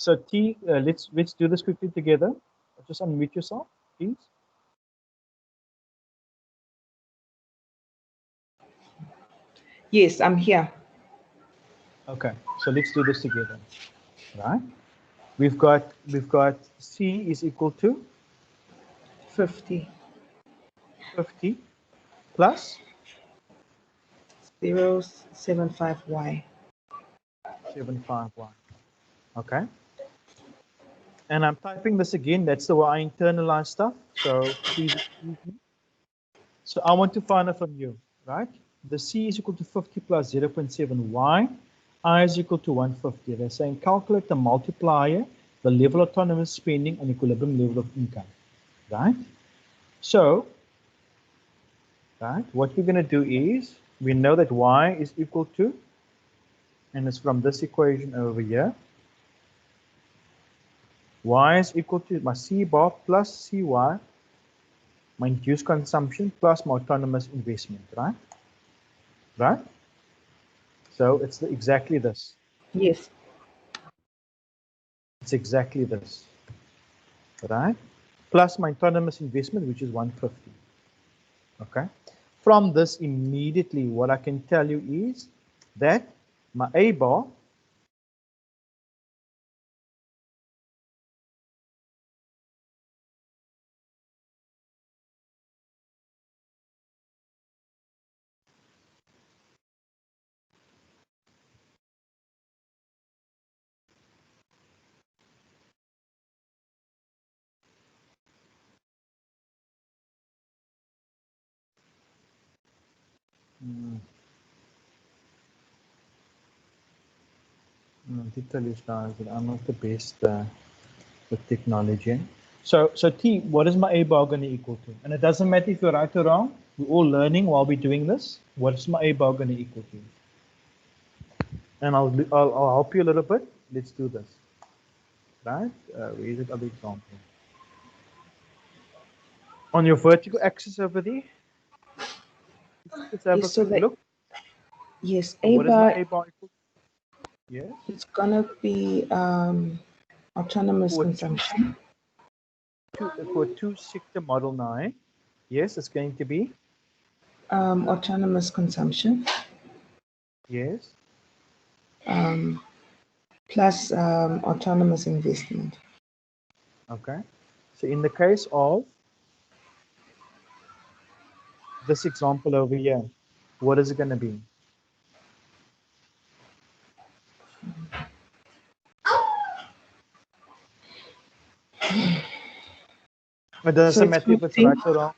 So T, let's do this quickly together. Just unmute yourself, please. Yes, I'm here. Okay, so let's do this together. Right? We've got C is equal to 50. 50 plus 075Y. 751. Okay. And I'm typing this again. That's the way I internalize stuff. So please excuse me. So I want to find out from you, right? The C is equal to 50 plus 0.7Y. I is equal to 150. They're saying calculate the multiplier, the level of autonomous spending, and equilibrium level of income, right? So, right, what we're going to do is, we know that y is equal to, and it's from this equation over here, y is equal to my C bar plus CY, my induced consumption plus my autonomous investment, right? Right? So it's exactly this. Yes. It's exactly this, right? Plus my autonomous investment, which is 150. Okay. From this, immediately, what I can tell you is that my A bar to tell you guys that I'm not the best with technology. So T, what is my A bar going to equal to? And it doesn't matter if you're right or wrong. We're all learning while we're doing this. What is my A bar going to equal to? And I'll help you a little bit. Let's do this. Right? Where is it? Other example. On your vertical axis over there. Let's have Yes, a so quick look. yes, So A what is my bar, A bar equal to? Yes. it's gonna be autonomous For consumption. for a two-sector model 9, yes, it's going to be, Autonomous consumption yes, plus autonomous investment. okay. So in the case of this example over here, what is it going to be? It So doesn't it's matter if it's 50. right or wrong.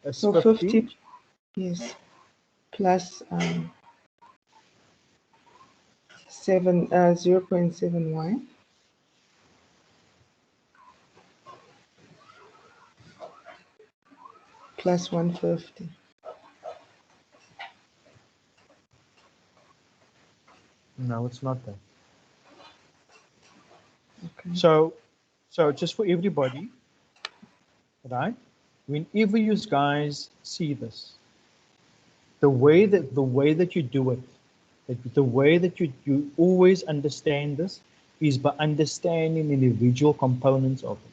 It's So 50. 50, yes, plus 0.7y plus 150. No, it's not that. Okay. So just for everybody, right? Whenever you guys see this, the way that you do it, the way that you always understand this is by understanding individual components of it.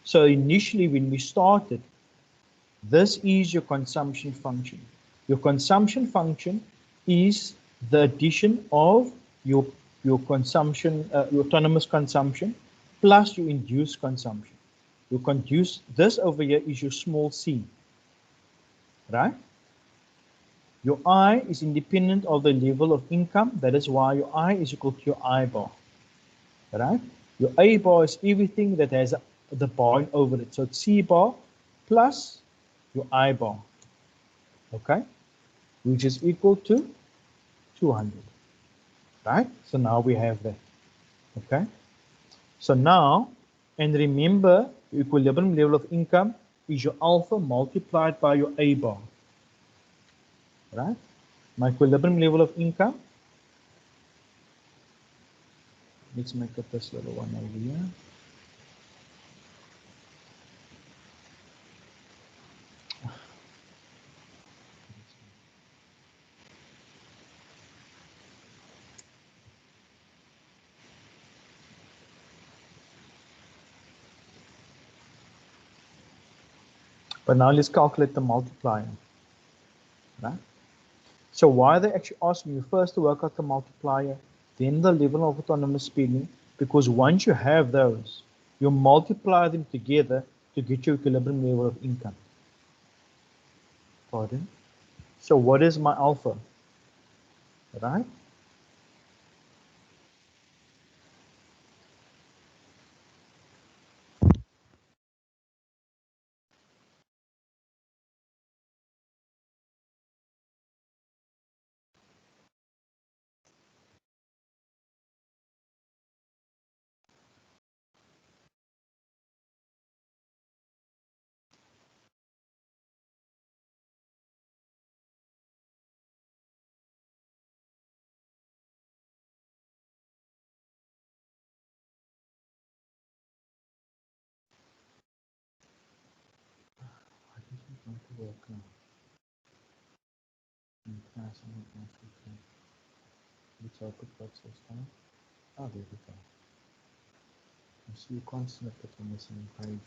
So initially when we started, this is your consumption function. Your consumption function is the addition of your consumption, your autonomous consumption, plus your induced consumption. Your conduce this over here is your small c, right? Your I is independent of the level of income. That is why your I is equal to your I bar, right? Your A bar is everything that has the bar over it. So it's C bar plus your I bar, okay? Which is equal to 200, right? So now we have that, okay? So now, and remember, your equilibrium level of income is your alpha multiplied by your A bar, right? My equilibrium level of income, let's make up this little one over here. But now let's calculate the multiplier, right? So why they actually asking you first to work out the multiplier, then the level of autonomous spending, because once you have those, you multiply them together to get your equilibrium level of income. Pardon? So what is my alpha, right? work now. In class, I'm not actually clear. Which output box this time? Oh, there we go. You see, you can't snip it on the same page.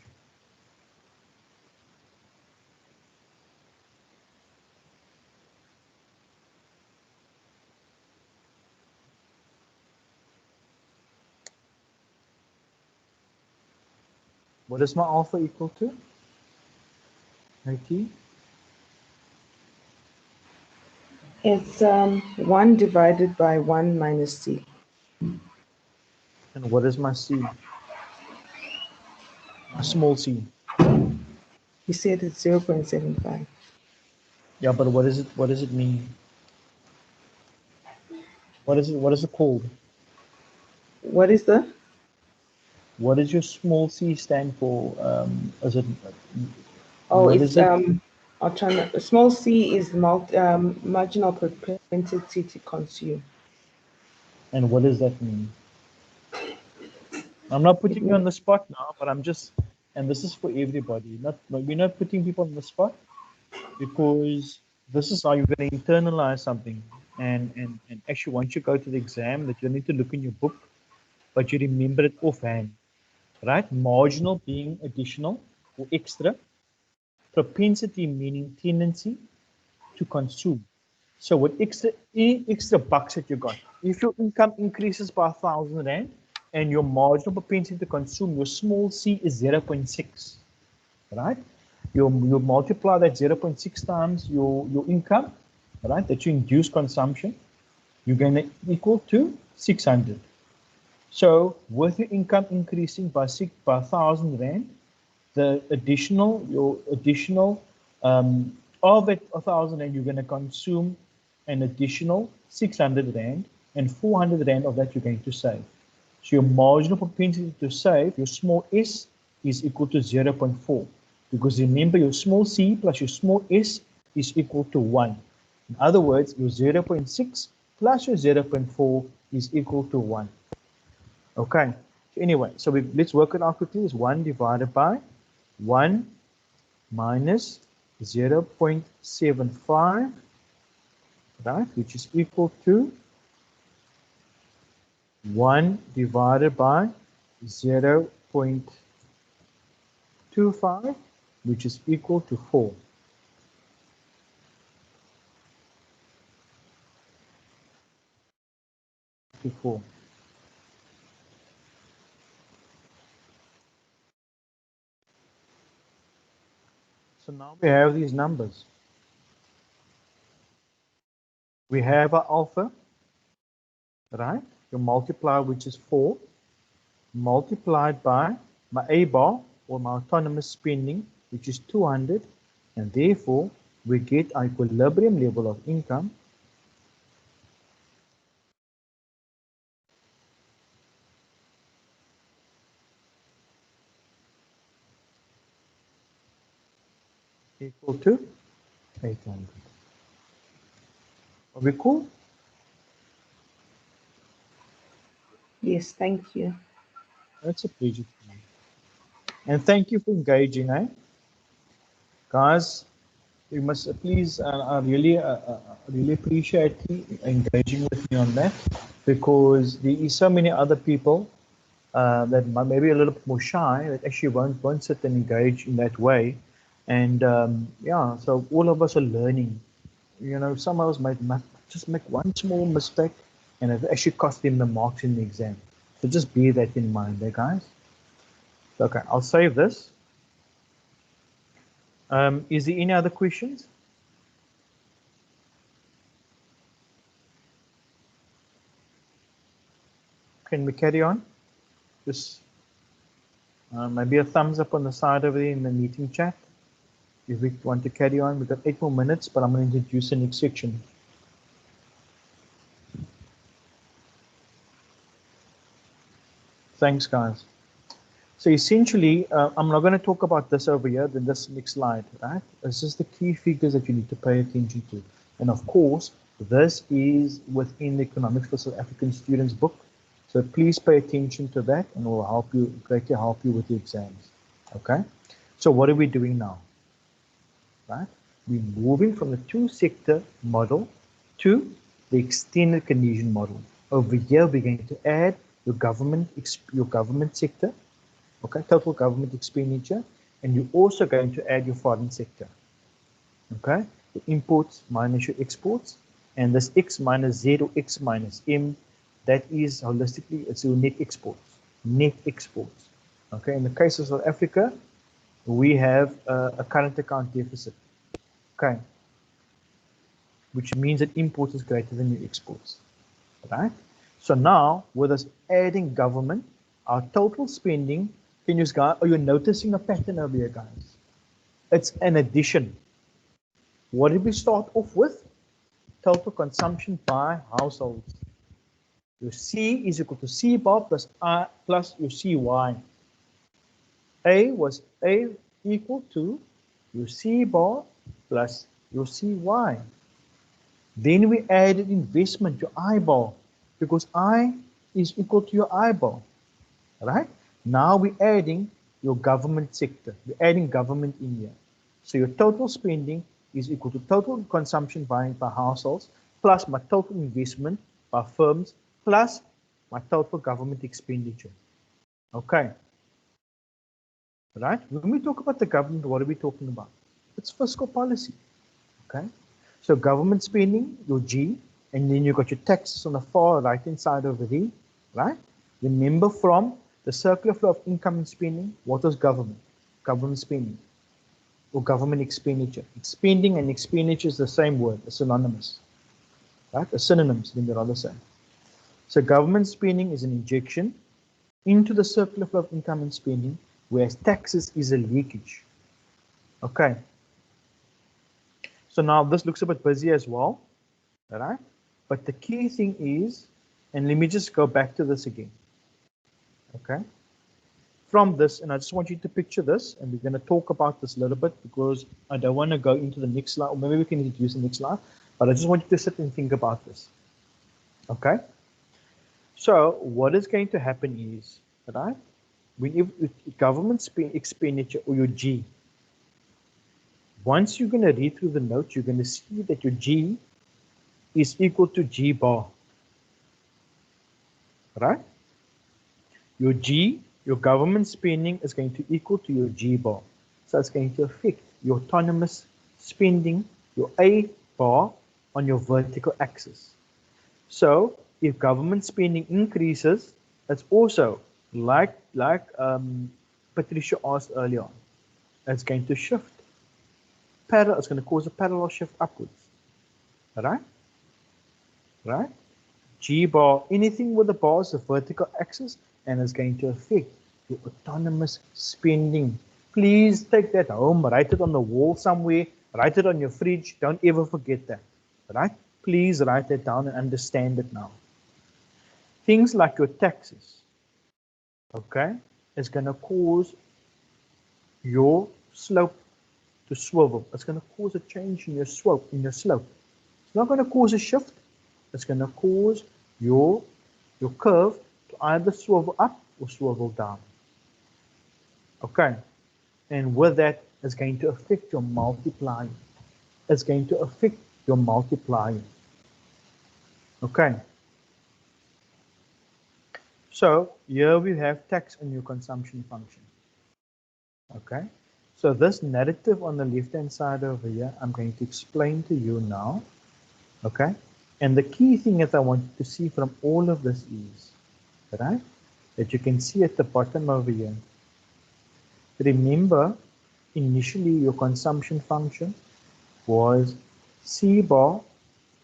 What is my alpha equal to? 80? It's 1 divided by 1 minus c. And what is my c? My small c. You said it's 0.75. Yeah, but what is it? What does it mean? What is it? What is it called? What is the? What does your small c stand for? Is it? Oh, What it's is it? small c is marginal propensity to consume. And what does that mean? I'm not putting you on the spot now, but I'm just, and this is for everybody. We're not putting people on the spot because this is how you're going to internalize something. And actually, once you go to the exam, that you need to look in your book, but you remember it offhand, right? Marginal being additional or extra, propensity meaning tendency to consume. So with any extra bucks that you got, if your income increases by 1,000 rand and your marginal propensity to consume, your small c is 0.6, right? You multiply that 0.6 times your income, right? That you induce consumption, you're going to equal to 600. So with your income increasing by 1,000 rand, the additional of that 1,000 rand, you're going to consume an additional 600 rand, and 400 rand of that you're going to save. So your marginal propensity to save, your small s, is equal to 0.4, because remember your small c plus your small s is equal to 1. In other words, your 0.6 plus your 0.4 is equal to 1. Okay, so anyway, so let's work it out quickly. It's 1 divided by 1 minus 0.75, right, which is equal to 1 divided by 0.25, which is equal to 4. To 4. So now we have these numbers. We have our alpha, right? You multiply, which is 4, multiplied by my A bar, or my autonomous spending, which is 200, and therefore we get our equilibrium level of income equal to 800. Are we cool? Yes, thank you. That's a pleasure for me. And thank you for engaging, guys. You must please, I really appreciate you engaging with me on that, because there is so many other people that might be a little bit more shy, that actually won't sit and engage in that way. And yeah, so all of us are learning. You know, some of us might just make one small mistake, and it actually cost them the marks in the exam. So just bear that in mind, guys. Okay, I'll save this. Is there any other questions? Can we carry on? Just maybe a thumbs up on the side over there in the meeting chat. If we want to carry on, we've got 8 more minutes, but I'm going to introduce the next section. Thanks, guys. So essentially, I'm not going to talk about this over here, then this next slide, right? This is the key figures that you need to pay attention to. And of course, this is within the Economics for South African Students book. So please pay attention to that, and it will help you, greatly help you with the exams. Okay? So what are we doing now? Right? We're moving from the two-sector model to the extended Keynesian model. Over here, we're going to add your government sector, okay, total government expenditure, and you're also going to add your foreign sector, okay, the imports minus your exports, and this X minus Z or X minus M, that is holistically, it's your net exports, okay. In the case of South Africa, we have a current account deficit, okay, which means that imports is greater than your exports, right? So now, with us adding government, our total spending, can you guys, are you noticing a pattern over here, guys? It's an addition. What did we start off with? Total consumption by households. Your C is equal to C bar plus I plus your CY. A was A equal to your C bar plus your CY. Then we added investment, your I bar, because I is equal to your I bar, right? Now we're adding your government sector. We're adding government in here. So your total spending is equal to total consumption by households plus my total investment by firms plus my total government expenditure. Okay. Right? When we talk about the government, what are we talking about? It's fiscal policy. Okay. So government spending, your G, and then you got your taxes on the far right hand side over there, right? Remember from the circular flow of income and spending, what was government? Government spending or government expenditure. Spending and expenditure is the same word, a synonymous, right? A synonyms, then rather say. So government spending is an injection into the circular flow of income and spending, whereas taxes is a leakage. Okay. So now this looks a bit busy as well, all right? But the key thing is, and let me just go back to this again, okay? From this, and I just want you to picture this, and we're going to talk about this a little bit because I don't want to go into the next slide, or maybe we can introduce the next slide, but I just want you to sit and think about this, okay? So what is going to happen is, right? When you government expenditure or your G, once you're going to read through the notes, you're going to see that your G is equal to G bar, right? Your G, your government spending is going to equal to your G bar. So it's going to affect your autonomous spending, your A bar on your vertical axis. So if government spending increases, it's also like Patricia asked earlier on, it's going to shift. It's going to cause a parallel shift upwards. Right? Right? G bar, anything with the bar is the vertical axis, and it's going to affect your autonomous spending. Please take that home, write it on the wall somewhere, write it on your fridge. Don't ever forget that. Right? Please write that down and understand it now. Things like your taxes, okay, is going to cause your slope to swivel. It's going to cause a change in your slope. It's not going to cause a shift. It's going to cause your curve to either swivel up or swivel down. Okay, and with that, it's going to affect your multiplier. It's going to affect your multiplier. Okay. So here we have tax and your consumption function. Okay. So this narrative on the left-hand side over here, I'm going to explain to you now. Okay. And the key thing that I want you to see from all of this is, right, that you can see at the bottom over here. Remember, initially your consumption function was C bar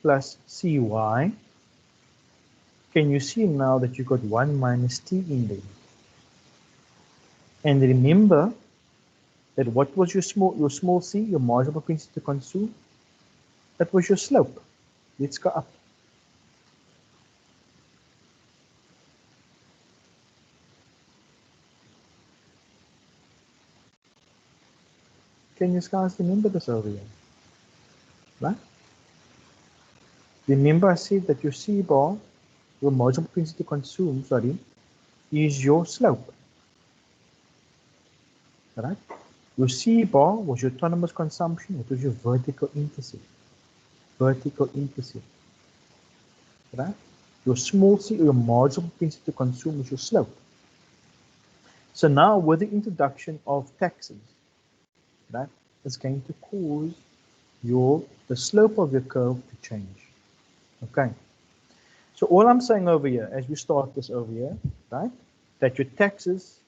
plus CY. Can you see now that you got 1 minus T in there? And remember that what was your small c, your marginal propensity to consume? That was your slope. Let's go up. Can you guys remember this over here? Right? Remember I said that your C bar, your marginal propensity to consume, sorry, is your slope. Right? Your C bar was your autonomous consumption. It was your vertical intercept. Vertical intercept. Right? Your small c, or your marginal propensity to consume, is your slope. So now with the introduction of taxes, right, it's going to cause the slope of your curve to change. Okay. So all I'm saying over here, as we start this over here, right, that your tax is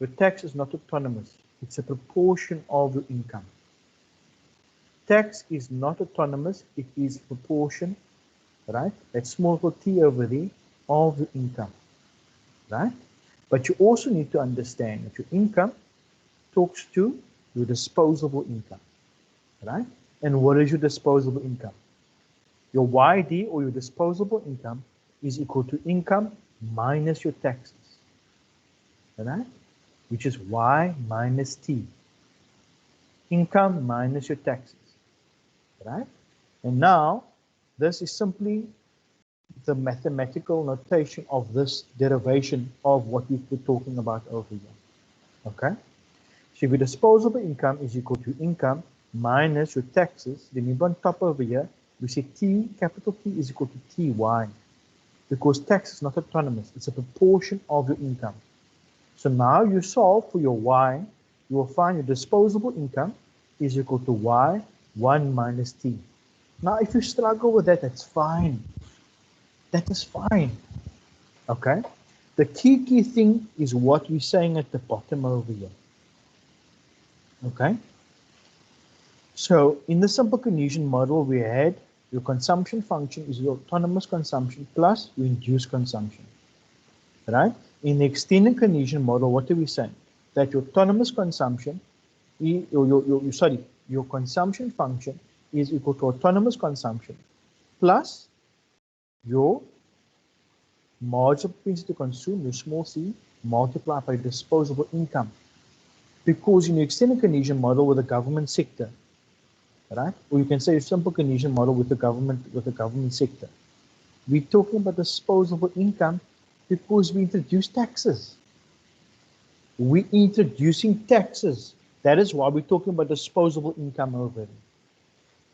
not autonomous. It's a proportion of your income. Tax is not autonomous. It is a proportion, right? That small t over there of your income, right? But you also need to understand that your income talks to your disposable income, right? And what is your disposable income? Your YD, or your disposable income, is equal to income minus your taxes, right? Which is Y minus T. Income minus your taxes, right? And now, this is simply the mathematical notation of this derivation of what we've been talking about over here, okay? So if your disposable income is equal to income minus your taxes, then you on top over here, we say T, capital T, is equal to TY, because tax is not autonomous. It's a proportion of your income. So now you solve for your Y, you will find your disposable income is equal to Y, 1 minus T. Now, if you struggle with that, that's fine. That is fine, okay? The key thing is what we're saying at the bottom over here, okay? So in the simple Keynesian model, we had your consumption function is your autonomous consumption plus your induced consumption, right? In the extended Keynesian model, what are we saying? That your autonomous consumption, your consumption function is equal to autonomous consumption plus your marginal propensity to consume, your small c, multiplied by disposable income. Because in your extended Keynesian model with the government sector, right? Or you can say a simple Keynesian model with the government sector. We're talking about disposable income because we introduce taxes. We're introducing taxes. That is why we're talking about disposable income over there.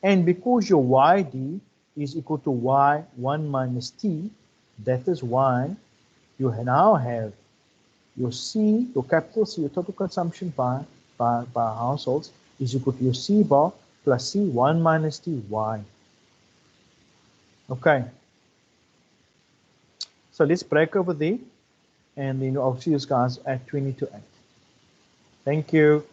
And because your YD is equal to Y1 minus T, that is why you now have your C, your capital C, your total consumption by households is equal to your C bar plus C1 minus T, Y. Okay. So let's break over there, and then I'll see you guys at 20 to 8. Thank you.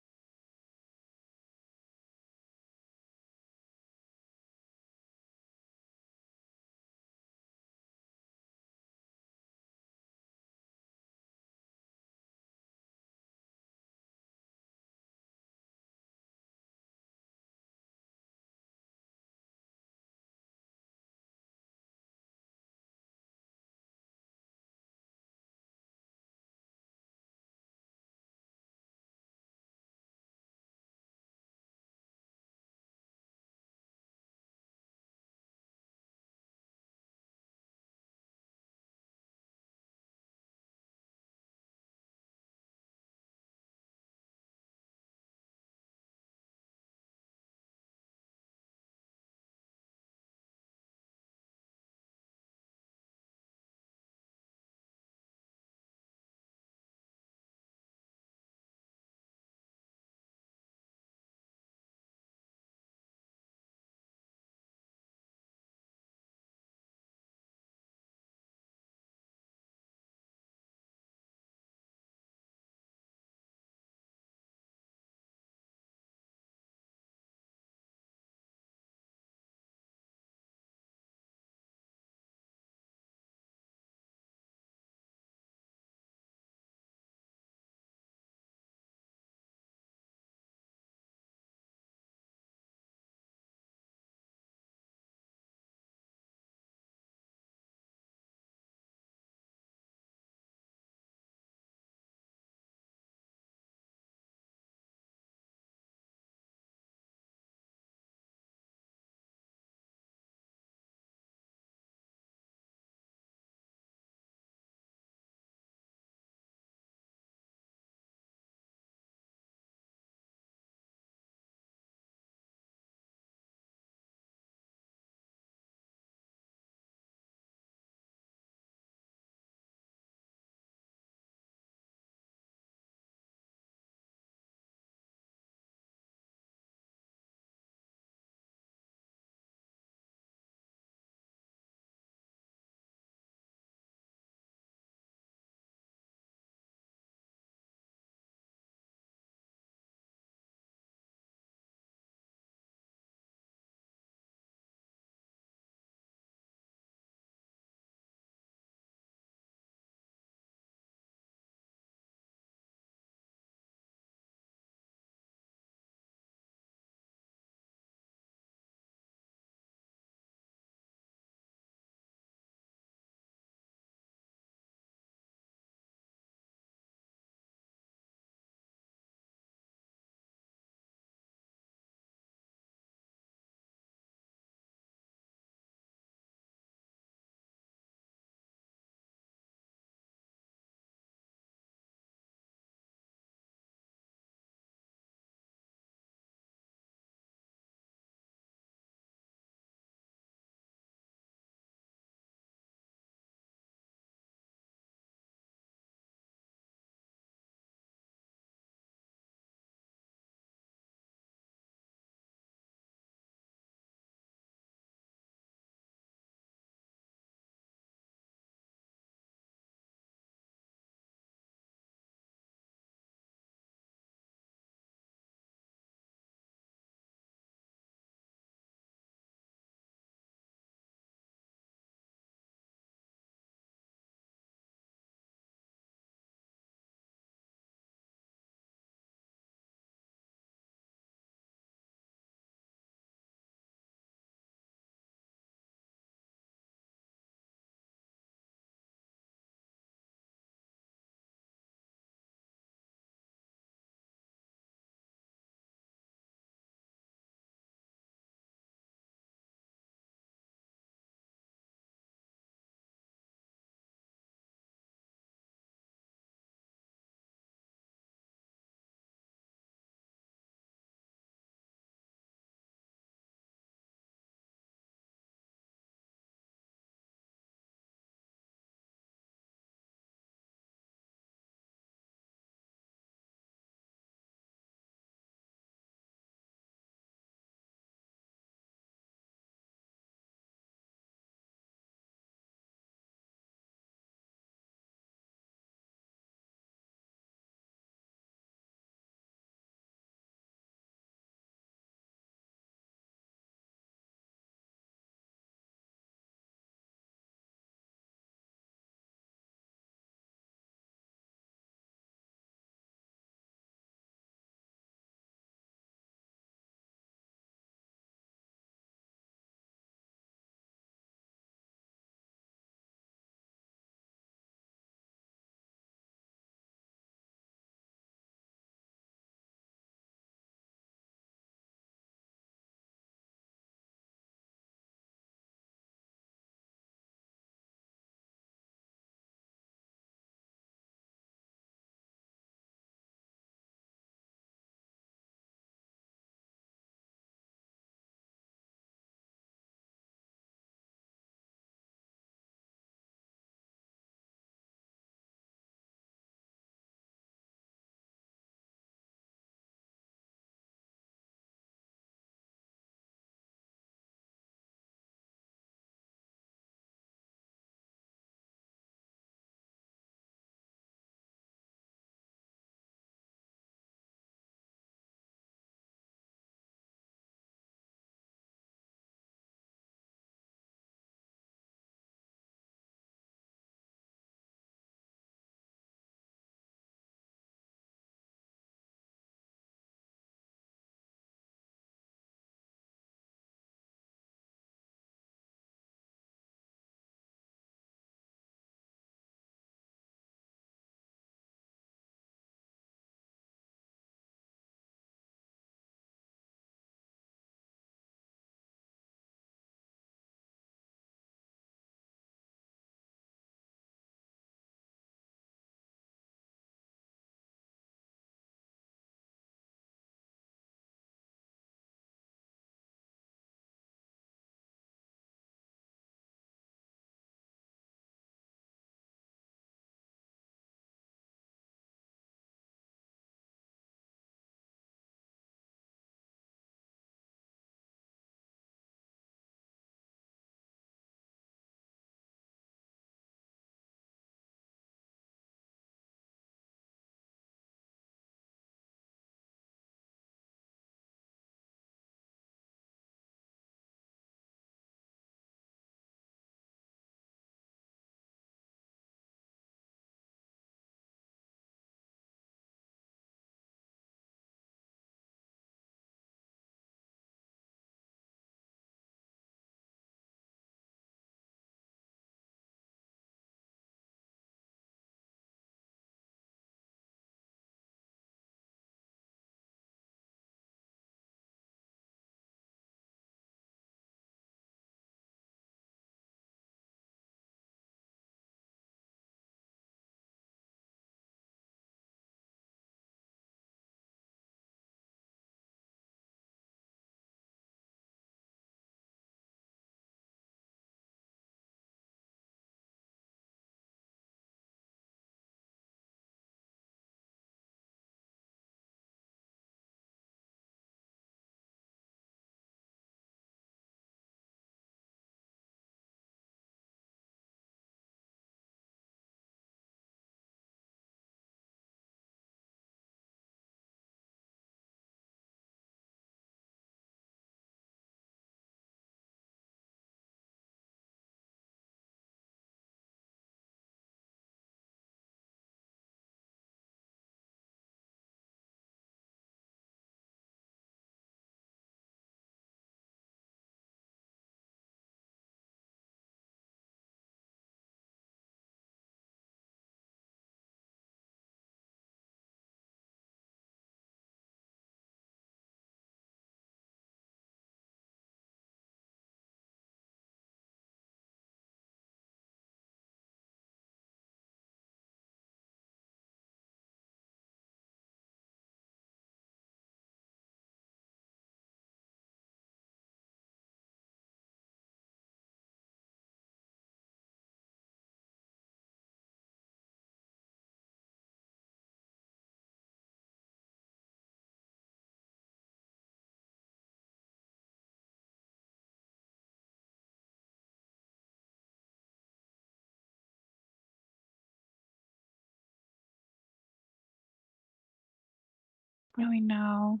really know.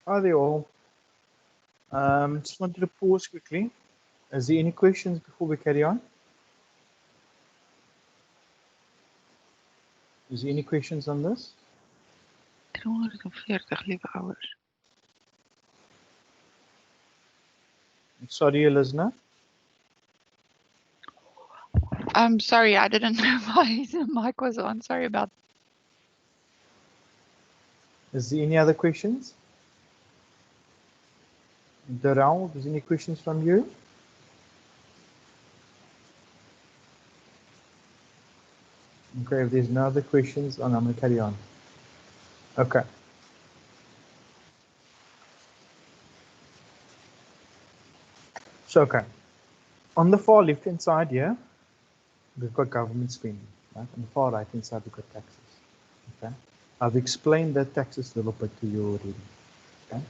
Are they all? Just wanted to pause quickly. Is there any questions before we carry on? Is there any questions on this? 340, lieve ouers. Sorry, listener. I'm sorry, I didn't know my mic was on. Sorry about that. Is there any other questions? Daryl, is there any questions from you? Okay, if there's no other questions, I'm going to carry on. Okay. So, okay. On the far left-hand side here, we've got government spending. Right? On the far right-hand side, we've got taxes. Okay. I've explained that taxes a little bit to you already. Okay.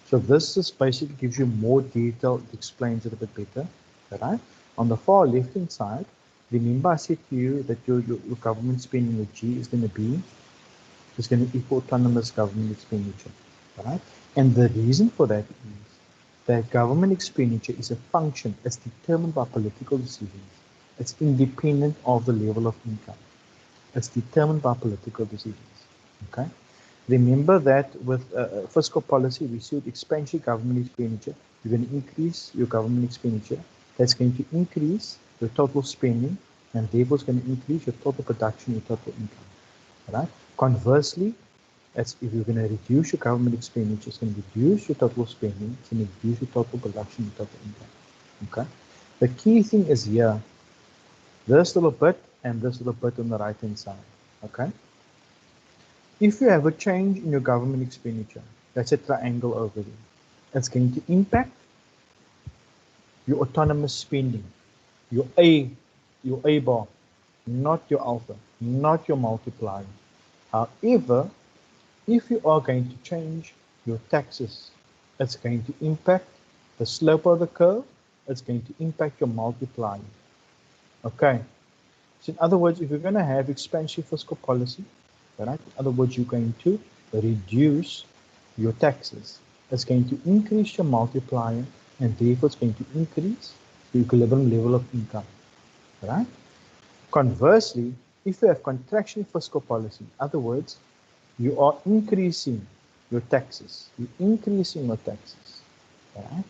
So this just basically gives you more detail. It explains it a bit better. Right? On the far left-hand side, remember I said to you that your government spending with G is going to equal autonomous government expenditure. Right? And the reason for that is that government expenditure is a function. It's determined by political decisions. It's independent of the level of income. It's determined by political decisions. Okay. Remember that with fiscal policy, we see expansion government expenditure. You're going to increase your government expenditure. That's going to increase your total spending, and therefore it's going to increase your total production, your total income. Right? Conversely, if you're going to reduce your government expenditure, it's going to reduce your total spending, it's going to reduce your total production, your total income. Okay. The key thing is here, this little bit and this little bit on the right hand side. Okay. If you have a change in your government expenditure, that's a triangle over there. It's going to impact your autonomous spending, your A bar, not your alpha, not your multiplier. However, if you are going to change your taxes, it's going to impact the slope of the curve, it's going to impact your multiplier. Okay. So in other words, if you're going to have expansive fiscal policy, right? In other words, you're going to reduce your taxes. It's going to increase your multiplier, and therefore it's going to increase the equilibrium level of income, right? Conversely, if you have contraction fiscal policy, in other words, you are increasing your taxes. You're increasing your taxes, right?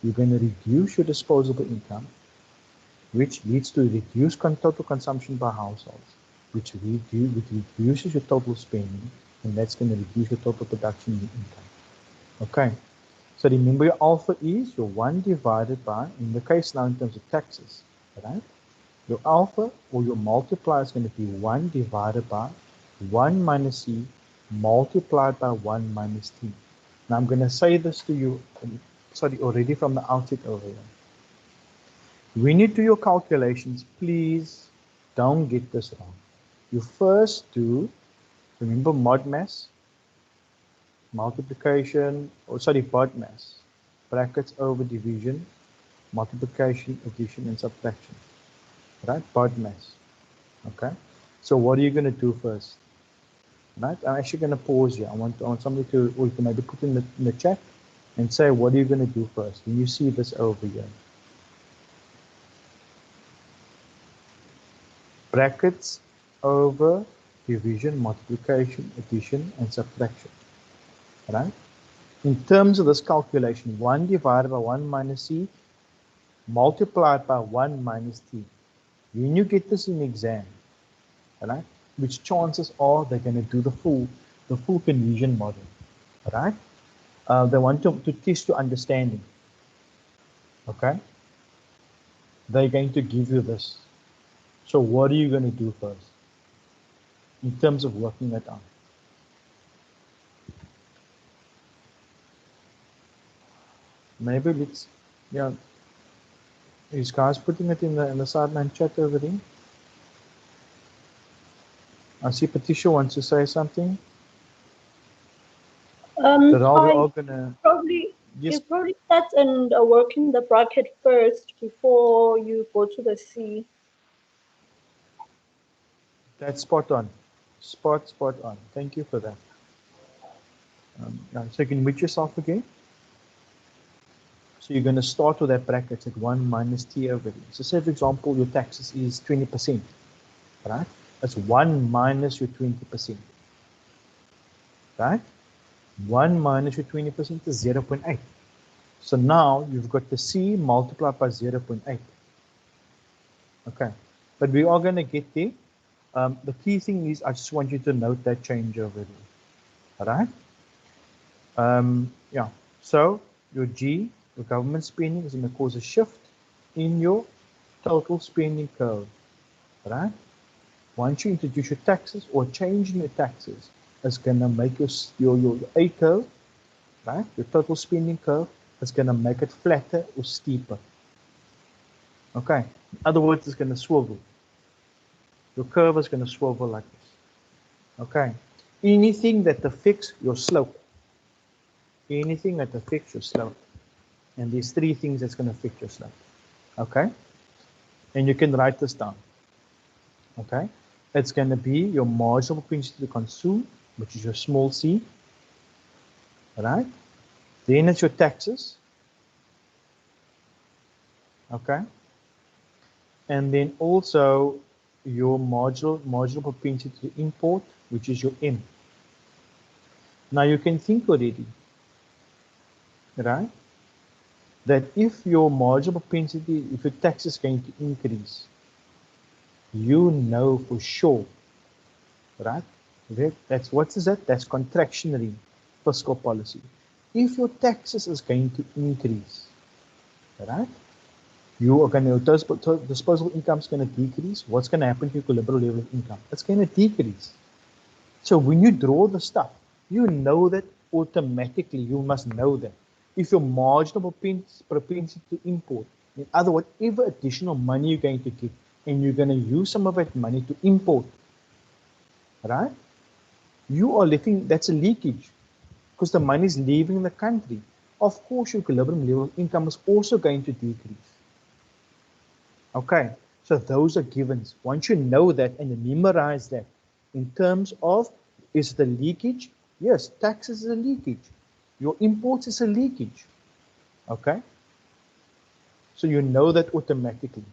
You're going to reduce your disposable income, which leads to reduced total consumption by households, which reduces your total spending, and that's going to reduce your total production and income. Okay, so remember your alpha is your 1 divided by, in the case now in terms of taxes, right? Your alpha or your multiplier is going to be 1 divided by 1 minus C multiplied by 1 minus T. Now I'm going to say this to you, already from the outset over here. When you do your calculations, please don't get this wrong. You first do, remember mod mass, multiplication, bod mass, brackets over division, multiplication, addition, and subtraction, right? Bod mass, okay? So what are you going to do first, right? I'm actually going to pause here. I want somebody to, or you can maybe put in the chat and say, what are you going to do first when you see this over here? Brackets over division, multiplication, addition, and subtraction, right? In terms of this calculation, 1 divided by 1 minus C multiplied by 1 minus T. When you get this in exam, right, which chances are they're going to do the full conversion model, right? They want to test your understanding, okay? They're going to give you this. So what are you going to do first in terms of working it out? Maybe let's, yeah, is guys putting it in the sideline chat over there? I see Patricia wants to say something. That are we all gonna probably Yes, You probably start and work in the bracket first before you go to the C. that's spot on. Spot on. Thank you for that. Now, so you can mute yourself again. So you're going to start with that bracket at 1 minus T over D. So say, for example, your taxes is 20%, right? That's 1 minus your 20%, right? 1 minus your 20% is 0.8. So now you've got the C multiplied by 0.8. Okay, but we are going to get there. The key thing is I just want you to note that change over there. All right? Yeah, so your G, your government spending, is going to cause a shift in your total spending curve. Right? Once you introduce your taxes or change in your taxes, it's going to make your A curve, right? Your total spending curve is going to make it flatter or steeper. Okay. In other words, it's going to swivel. Your curve is going to swivel like this. Okay. Anything that affects your slope. Anything that affects your slope. And these three things that's going to affect your slope. Okay. And you can write this down. Okay. It's going to be your marginal propensity to consume, which is your small c. Right. Then it's your taxes. Okay. And then also your marginal propensity to import, which is your M. Now you can think already, right, that if your marginal propensity, if your tax is going to increase, you know for sure, right, that's what is that? That's contractionary fiscal policy. If your taxes is going to increase, right, you are going to, disposable income is going to decrease. What's going to happen to your equilibrium level of income? It's going to decrease. So when you draw the stuff, you know that automatically. You must know that. If your marginal propensity to import, in other words, whatever additional money you're going to get, and you're going to use some of that money to import, right? You are letting, that's a leakage, because the money is leaving the country. Of course, your equilibrium level of income is also going to decrease. Okay, so those are givens. Once you know that and you memorize that, in terms of, is the leakage? Yes, taxes is a leakage. Your imports is a leakage. Okay, so you know that automatically.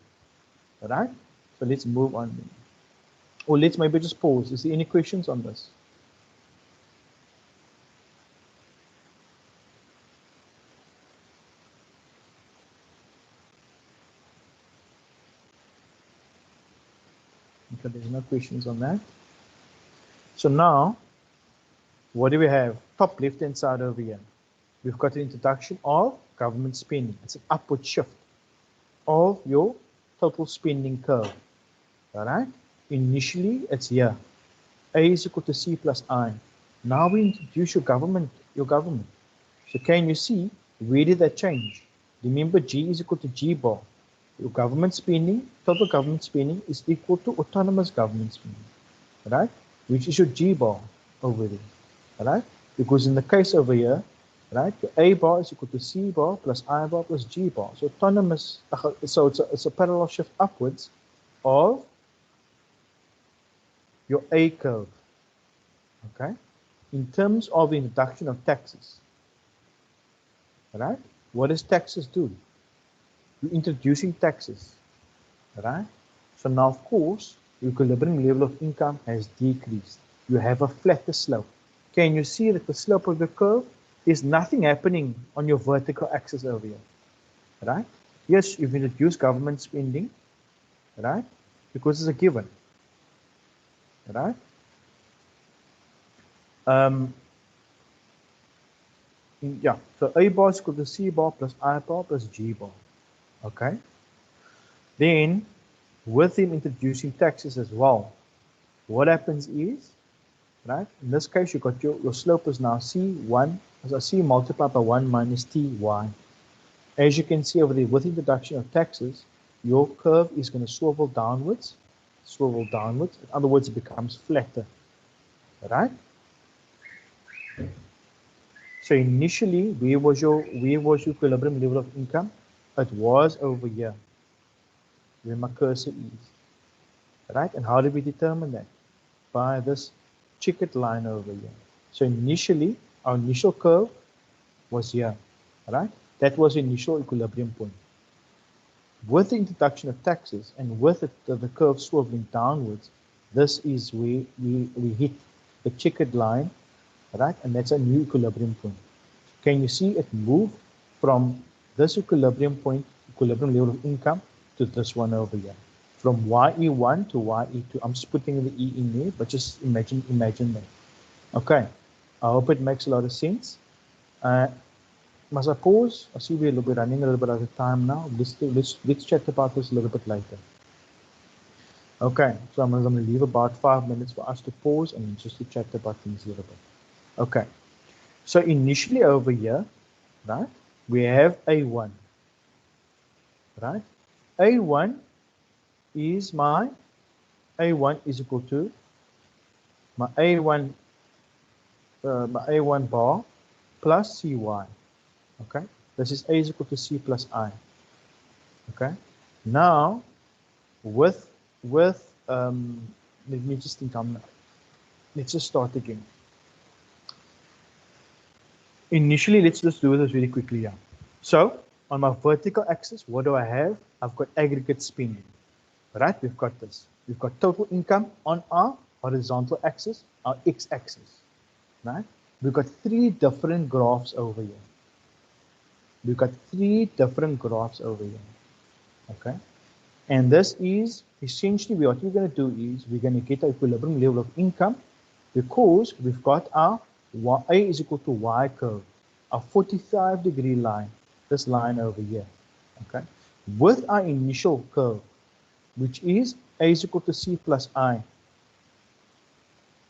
All right, so let's move on. Or let's maybe just pause. Is there any questions on this? Okay, there's no questions on that. So now, what do we have? Top left-hand side over here. We've got an introduction of government spending. It's an upward shift of your total spending curve. All right? Initially, it's here. A is equal to C plus I. Now we introduce your government. So can you see, where did that change? Remember, G is equal to G bar. Your government spending, total government spending, is equal to autonomous government spending. Right? Which is your G bar over there. Right? Because in the case over here, right, your A bar is equal to C bar plus I bar plus G bar. So autonomous, so it's a parallel shift upwards of your A curve. Okay? In terms of the introduction of taxes. Right? What does taxes do? You're introducing taxes. Right? So now, of course, your equilibrium level of income has decreased. You have a flatter slope. Can you see that the slope of the curve, there's nothing happening on your vertical axis over here, right? Yes, you've introduced government spending, right? Because it's a given, right? Yeah, so A bar is equal to C bar plus I bar plus G bar, okay? Then, with him introducing taxes as well, what happens is, right? In this case, you got your slope is now C1, as C multiplied by 1 minus Ty. As you can see over there, with introduction of taxes, your curve is going to swivel downwards. In other words, it becomes flatter, right? So initially, where was your equilibrium level of income? It was over here, where my cursor is, right? And how did we determine that? By this checkered line over here. So initially, our initial curve was here, right? That was the initial equilibrium point. With the introduction of taxes and with the curve swiveling downwards, this is where we hit the checkered line, right? And that's a new equilibrium point. Can you see it move from this equilibrium point, equilibrium level of income, to this one over here? From YE1 to YE2. I'm just putting the E in there, but just imagine that. Okay. I hope it makes a lot of sense. Must I pause? I see we're running a little bit out of time now. Let's chat about this a little bit later. Okay, so I'm going to leave about 5 minutes for us to pause and just to chat about things a little bit. Okay, so initially over here, right, we have A1, right? A1 is equal to my A1 bar plus CY. Okay, this is A is equal to C plus I. Okay, now with let me just think. Let's just start again. Initially, let's just do this really quickly here. So on my vertical axis, what do I have? I've got aggregate spending, right? We've got this. We've got total income on our horizontal axis, our x-axis, right? We've got 3 different graphs over here. We've got 3 different graphs over here, okay? And this is essentially what we're going to do is we're going to get an equilibrium level of income because we've got our A is equal to Y curve, a 45-degree line, this line over here, okay? With our initial curve, which is A is equal to C plus I,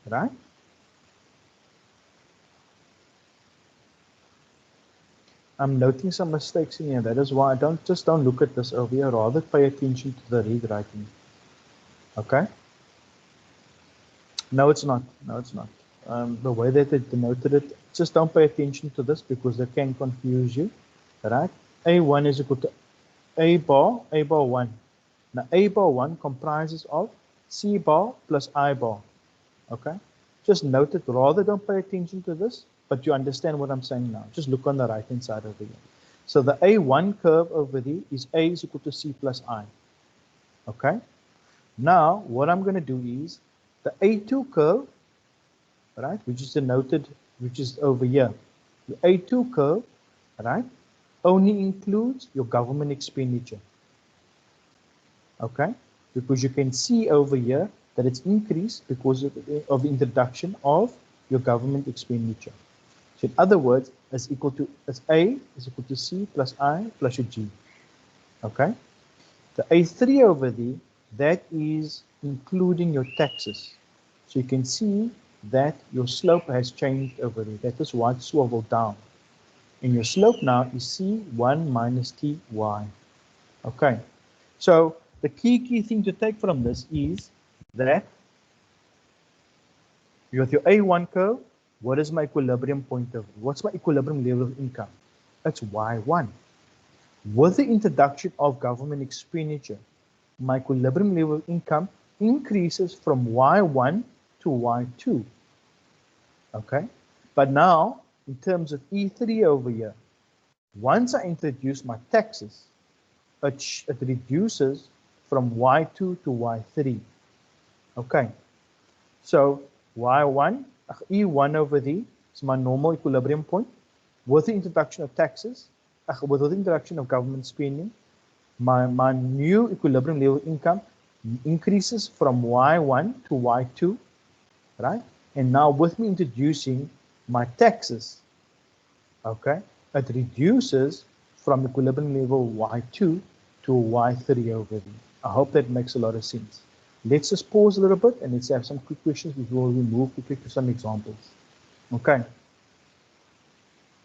right? I'm noting some mistakes in here. That is why I don't look at this over here. Rather pay attention to the read writing. Okay? No, it's not. No, it's not. The way that it denoted it, just don't pay attention to this because they can confuse you. Right? A1 is equal to A bar 1. Now A bar 1 comprises of C bar plus I bar. Okay? Just note it. Rather don't pay attention to this, but you understand what I'm saying now. Just look on the right hand side over here. So the A1 curve over there is A is equal to C plus I. Okay? Now, what I'm going to do is the A2 curve, right, which is denoted, which is over here. The A2 curve, right, only includes your government expenditure. Okay? Because you can see over here that it's increased because of the introduction of your government expenditure. So in other words, A is equal to C plus I plus your G. Okay? The A3 over there, that is including your taxes. So you can see that your slope has changed over there. That is why it swiveled down. And your slope now is C1 minus TY. Okay. So the key thing to take from this is that you have your A1 curve. What is my equilibrium point of? What's my equilibrium level of income? It's Y1. With the introduction of government expenditure, my equilibrium level of income increases from Y1 to Y2. Okay? But now, in terms of E3 over here, once I introduce my taxes, it reduces from Y2 to Y3. Okay? So Y1, E1 over there is my normal equilibrium point. With the introduction of taxes, with the introduction of government spending, my new equilibrium level income increases from Y1 to Y2, right? And now with me introducing my taxes, okay, it reduces from equilibrium level Y2 to Y3 over there. I hope that makes a lot of sense. Let's just pause a little bit and let's have some quick questions before we move quickly to some examples. Okay.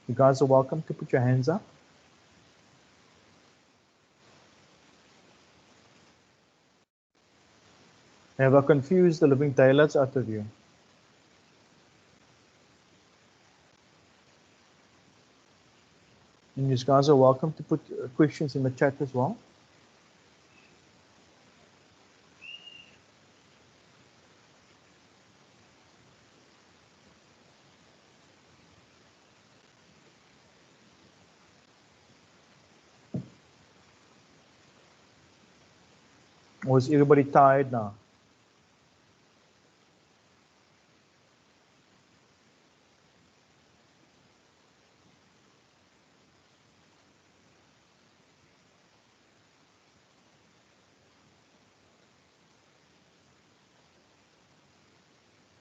You guys are welcome to put your hands up. Have I confused the living daylights out of you? And you guys are welcome to put questions in the chat as well. Or is everybody tired now?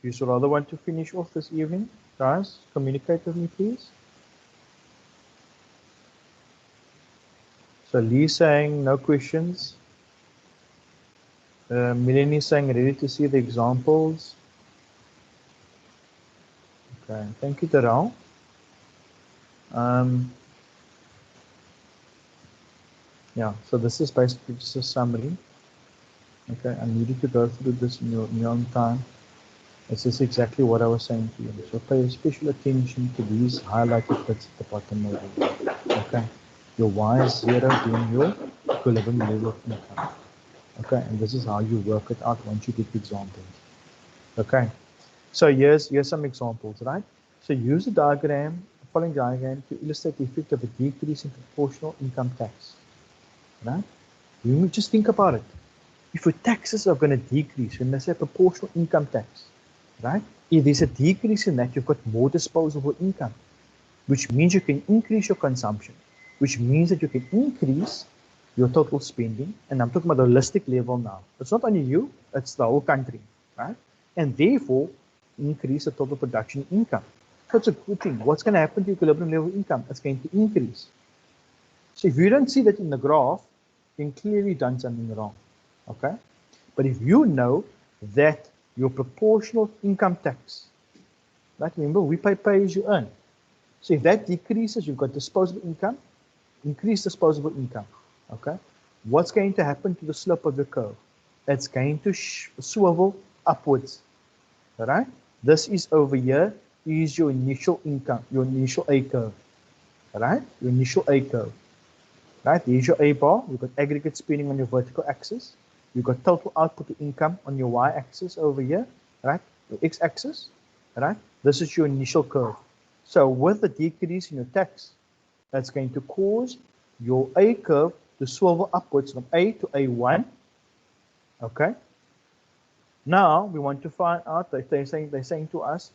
You should rather want to finish off this evening, guys. Communicate with me, please. So Lee saying no questions. Melanie saying ready to see the examples. Okay, thank you, Darrell. Yeah, so this is basically just a summary. Okay, I needed to go through this in your own time. This is exactly what I was saying to you. So pay special attention to these highlighted bits at the bottom of the okay. Your Y0 being your equilibrium level of income. Okay, and this is how you work it out once you get the examples. Okay, so here's some examples, right? So use the diagram, the following diagram, to illustrate the effect of a decrease in proportional income tax. Right? You just think about it. If your taxes are going to decrease, when they say proportional income tax, right? If there's a decrease in that, you've got more disposable income, which means you can increase your consumption, which means that you can increase your total spending. And I'm talking about the holistic level now. It's not only you, it's the whole country, right? And therefore, increase the total production income. So it's a good thing. What's going to happen to equilibrium level income? It's going to increase. So if you don't see that in the graph, then clearly done something wrong, okay? But if you know that your proportional income tax, right? Remember, we pay as you earn. So if that decreases, you've got disposable income, increased disposable income, okay? What's going to happen to the slope of the curve? It's going to swivel upwards, all right? This is over here is your initial income, your initial A curve, all right? Your initial A curve. Right, here's your A bar. You've got aggregate spending on your vertical axis. You've got total output to income on your Y axis over here, right? Your X axis, right? This is your initial curve. So with the decrease in your tax, that's going to cause your A curve to swivel upwards from A to A1. Okay. Now we want to find out that they're saying to us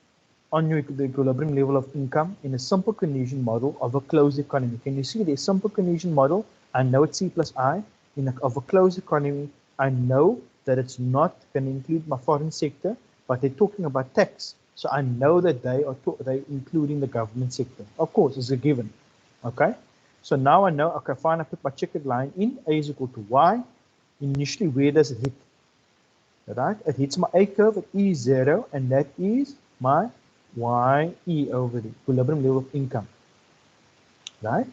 on your the equilibrium level of income in a simple Keynesian model of a closed economy. Can you see the simple Keynesian model? I know it's C plus I. Of a closed economy, I know that it's not going to include my foreign sector, but they're talking about tax. So I know that they're including the government sector. Of course, it's a given. Okay. So now I know, okay, fine, I put my checkered line in, A is equal to Y. Initially, where does it hit? Right? It hits my A curve at E0, and that is my YE over the equilibrium level of income, right?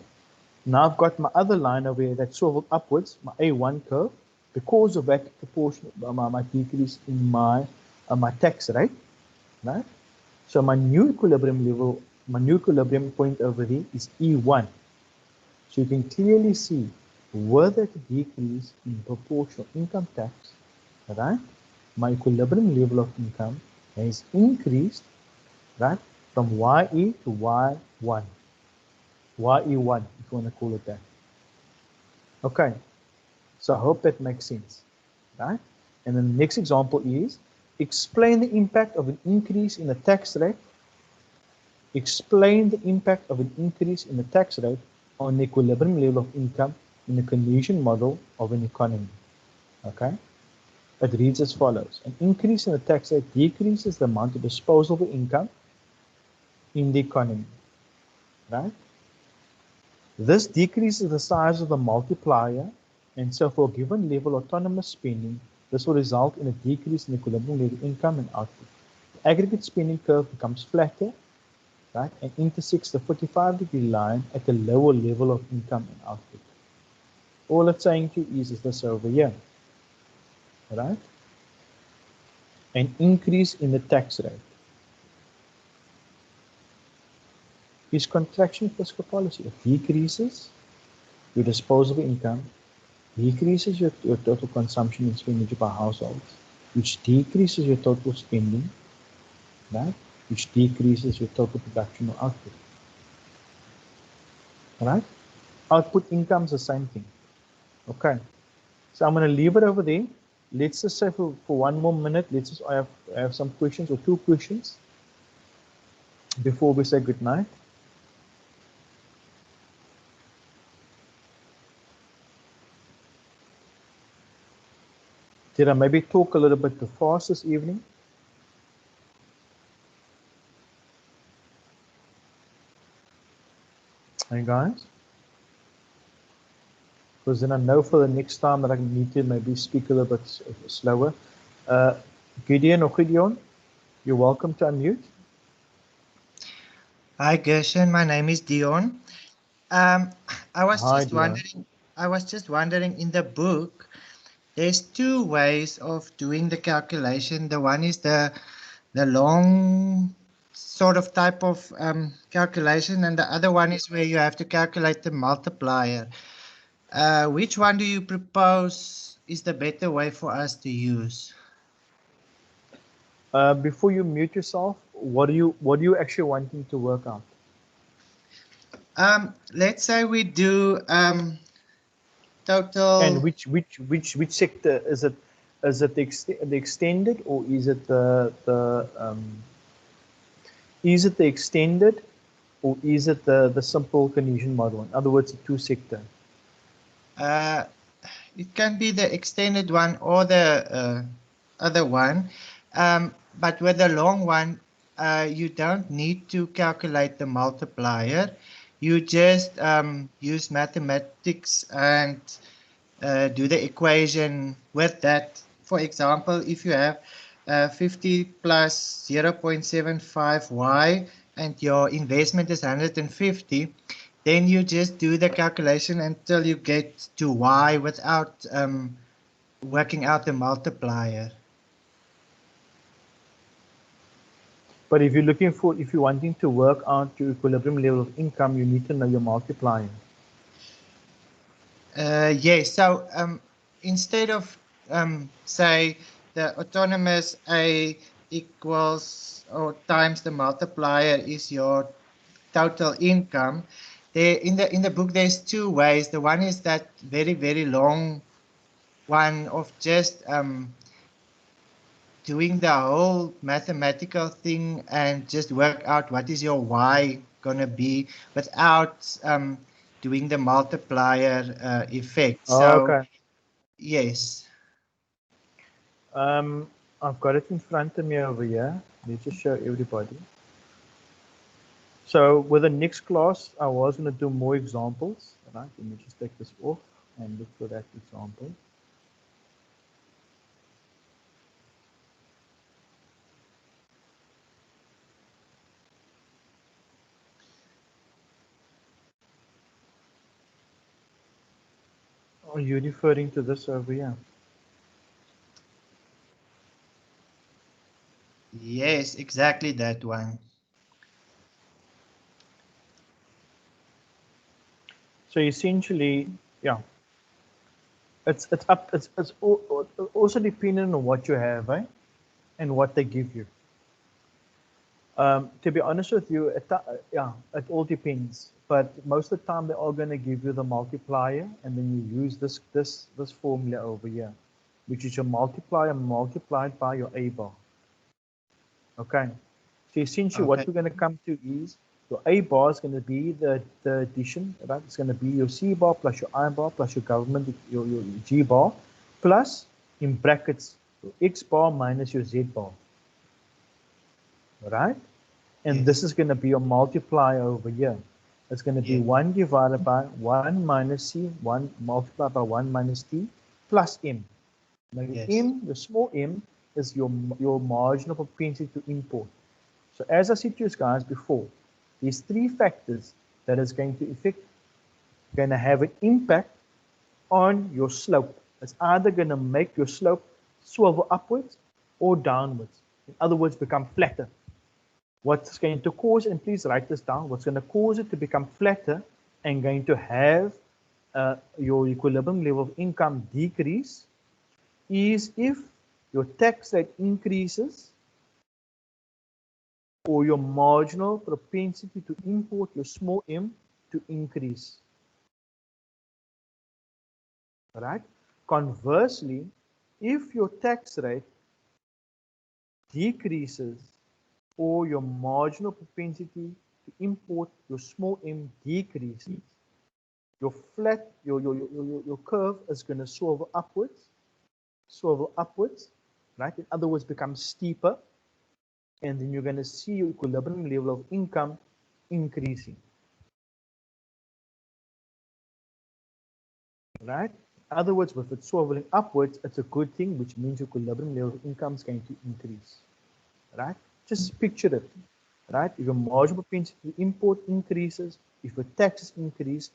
Now I've got my other line over here that swiveled upwards, my A1 curve, because of that proportion, my decrease in my tax rate, right? So my new equilibrium level, my new equilibrium point over there is E1. So you can clearly see with that decrease in proportional income tax, right? My equilibrium level of income has increased, right, from YE to Y1, YE1, if you want to call it that. Okay, so I hope that makes sense, right? And then the next example is explain the impact of an increase in the tax rate. Explain the impact of an increase in the tax rate on the equilibrium level of income in the Keynesian model of an economy. Okay, it reads as follows: an increase in the tax rate decreases the amount of disposable income in the economy, right? This decreases the size of the multiplier, and so for a given level of autonomous spending, this will result in a decrease in equilibrium level income and output. The aggregate spending curve becomes flatter, right, and intersects the 45-degree line at the lower level of income and output. All it's saying to you is this over here, right? An increase in the tax rate. is contraction fiscal policy. It decreases your disposable income, decreases your total consumption and expenditure by households, which decreases your total spending, right? Which decreases your total production or output. Right? Output income is the same thing. Okay. So I'm going to leave it over there. Let's just say for 1 more minute, let's just I have some questions or 2 questions before we say good night. Did I maybe talk a little bit too fast this evening? Hey guys? Because then I know for the next time that I need to maybe speak a little bit slower. Gideon, you're welcome to unmute. Hi Gershon, my name is Dion. I was Hi, just Dion. wondering. I was just wondering. In the book, there's 2 ways of doing the calculation. The one is the long sort of type of calculation, and the other one is where you have to calculate the multiplier. Which one do you propose is the better way for us to use? Before you mute yourself, what are you actually wanting to work out? Let's say we do total. And which sector is it? Is it the extended, or is it the is it the extended, or is it the simple Keynesian model? In other words, the 2 sector. It can be the extended one or the other one, but with the long one, you don't need to calculate the multiplier. You just use mathematics and do the equation with that. For example, if you have 50 plus 0.75y and your investment is 150, then you just do the calculation until you get to y without working out the multiplier. But if you're wanting to work out your equilibrium level of income, you need to know your multiplier. Yes, so instead of say the autonomous A equals or times the multiplier is your total income, there in the book there's 2 ways. The one is that very long one of just doing the whole mathematical thing and just work out what is your y gonna be without doing the multiplier effect. So Okay. yes. I've got it in front of me over here. Let's just show everybody. So with the next class, I was going to do more examples. Right? Let me just take this off and look for that example. Are you referring to this over here? Yes, exactly that one. So essentially, yeah, it's also dependent on what you have, eh? And what they give you. To be honest with you, it all depends. But most of the time, they're all going to give you the multiplier, and then you use this formula over here, which is your multiplier multiplied by your A bar. Okay. So essentially, Okay. what we're going to come to is your A bar is going to be the addition, right? It's going to be your C bar plus your I bar plus your government, your G bar, plus in brackets your X bar minus your Z bar. Right? And Yes. this is going to be your multiplier over here. It's going to be 1 divided by 1 minus C, 1 multiplied by 1 minus T, plus M. Now your M, the small m, is your marginal propensity to import. So as I said to you guys before, these 3 factors that is going to have an impact on your slope. It's either going to make your slope swivel upwards or downwards. In other words, become flatter. What's going to cause, and please write this down, what's going to cause it to become flatter and going to have your equilibrium level of income decrease is if your tax rate increases or your marginal propensity to import your small m to increase. Right? Conversely, if your tax rate decreases or your marginal propensity to import your small m decreases, your curve is going to swivel upwards, right? In other words, become steeper, and then you're going to see your equilibrium level of income increasing, right? In other words, with it swiveling upwards, it's a good thing, which means your equilibrium level of income is going to increase, right? Just picture it, right? If your marginal propensity to import increases, if your taxes increase,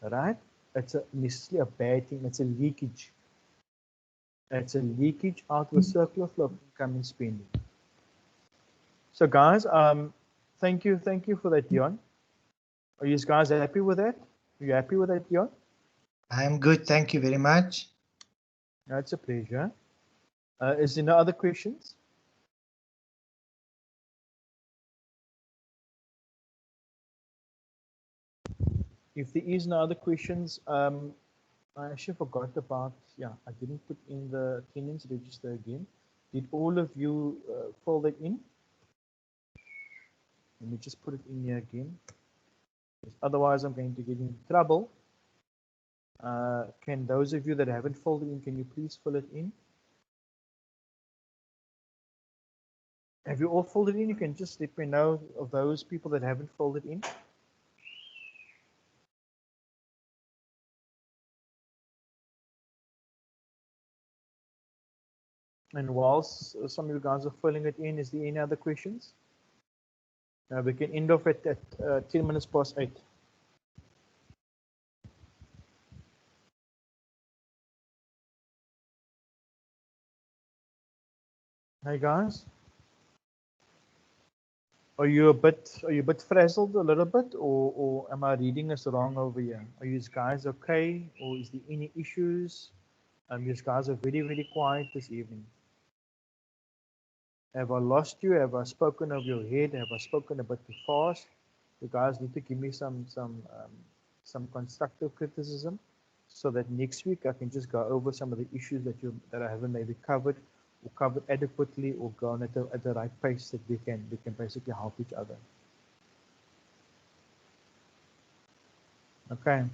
right? It's necessarily a bad thing. It's a leakage. It's a leakage out of the circular flow of income and spending. So guys, thank you for that, Dion. Are you guys happy with that? Are you happy with that, Dion? I'm good, thank you very much. It's a pleasure. Is there no other questions? If there is no other questions, I actually forgot about, I didn't put in the attendance register again. Did all of you fill that in? Let me just put it in here again. Otherwise, I'm going to get in trouble. Can those of you that haven't filled it in, can you please fill it in? Have you all filled it in? You can just let me know of those people that haven't filled it in. And whilst some of you guys are filling it in, is there any other questions? We can end off at 10 minutes past 8. Hey guys, are you a bit frazzled a little bit, or am I reading this wrong over here? Are you guys okay, or is there any issues? You guys are very quiet this evening. Have I lost you? Have I spoken over your head? Have I spoken a bit too fast? You guys need to give me some constructive criticism, so that next week I can just go over some of the issues that I haven't maybe covered, or covered adequately, or gone at the right pace, that we can basically help each other. Okay.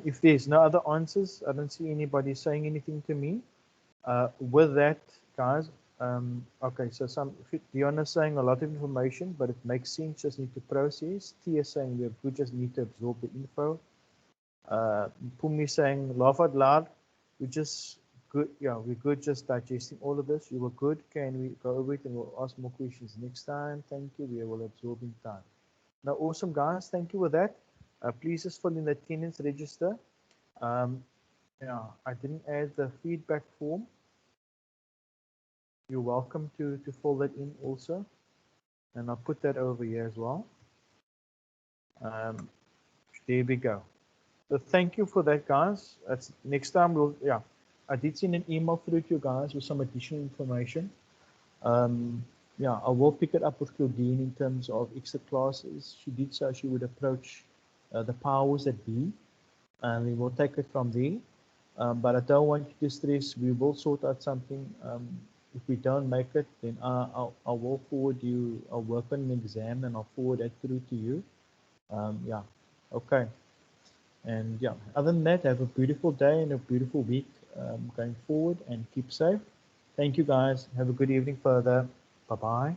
If there's no other answers, I don't see anybody saying anything to me. With that, guys, okay, so Dionna's saying a lot of information, but it makes sense, just need to process. Tia saying we just need to absorb the info. Pumi saying, laugh out loud, we're just good, we're good just digesting all of this. You were good, can we go over it and we'll ask more questions next time? Thank you, we will absorb in time. Now, awesome guys, thank you with that. Please just fill in the attendance register. I didn't add the feedback form. You're welcome to fill that in also, and I'll put that over here as well. There we go. So thank you for that, guys. Next time I did send an email through to you guys with some additional information. I will pick it up with Claudine in terms of extra classes. She did say she would approach the powers that be, and we will take it from there. But I don't want you to stress. We will sort out something. If we don't make it, then I will forward you. I'll work on an exam and I'll forward that through to you. Okay. And other than that, have a beautiful day and a beautiful week going forward, and keep safe. Thank you guys. Have a good evening further. Bye-bye.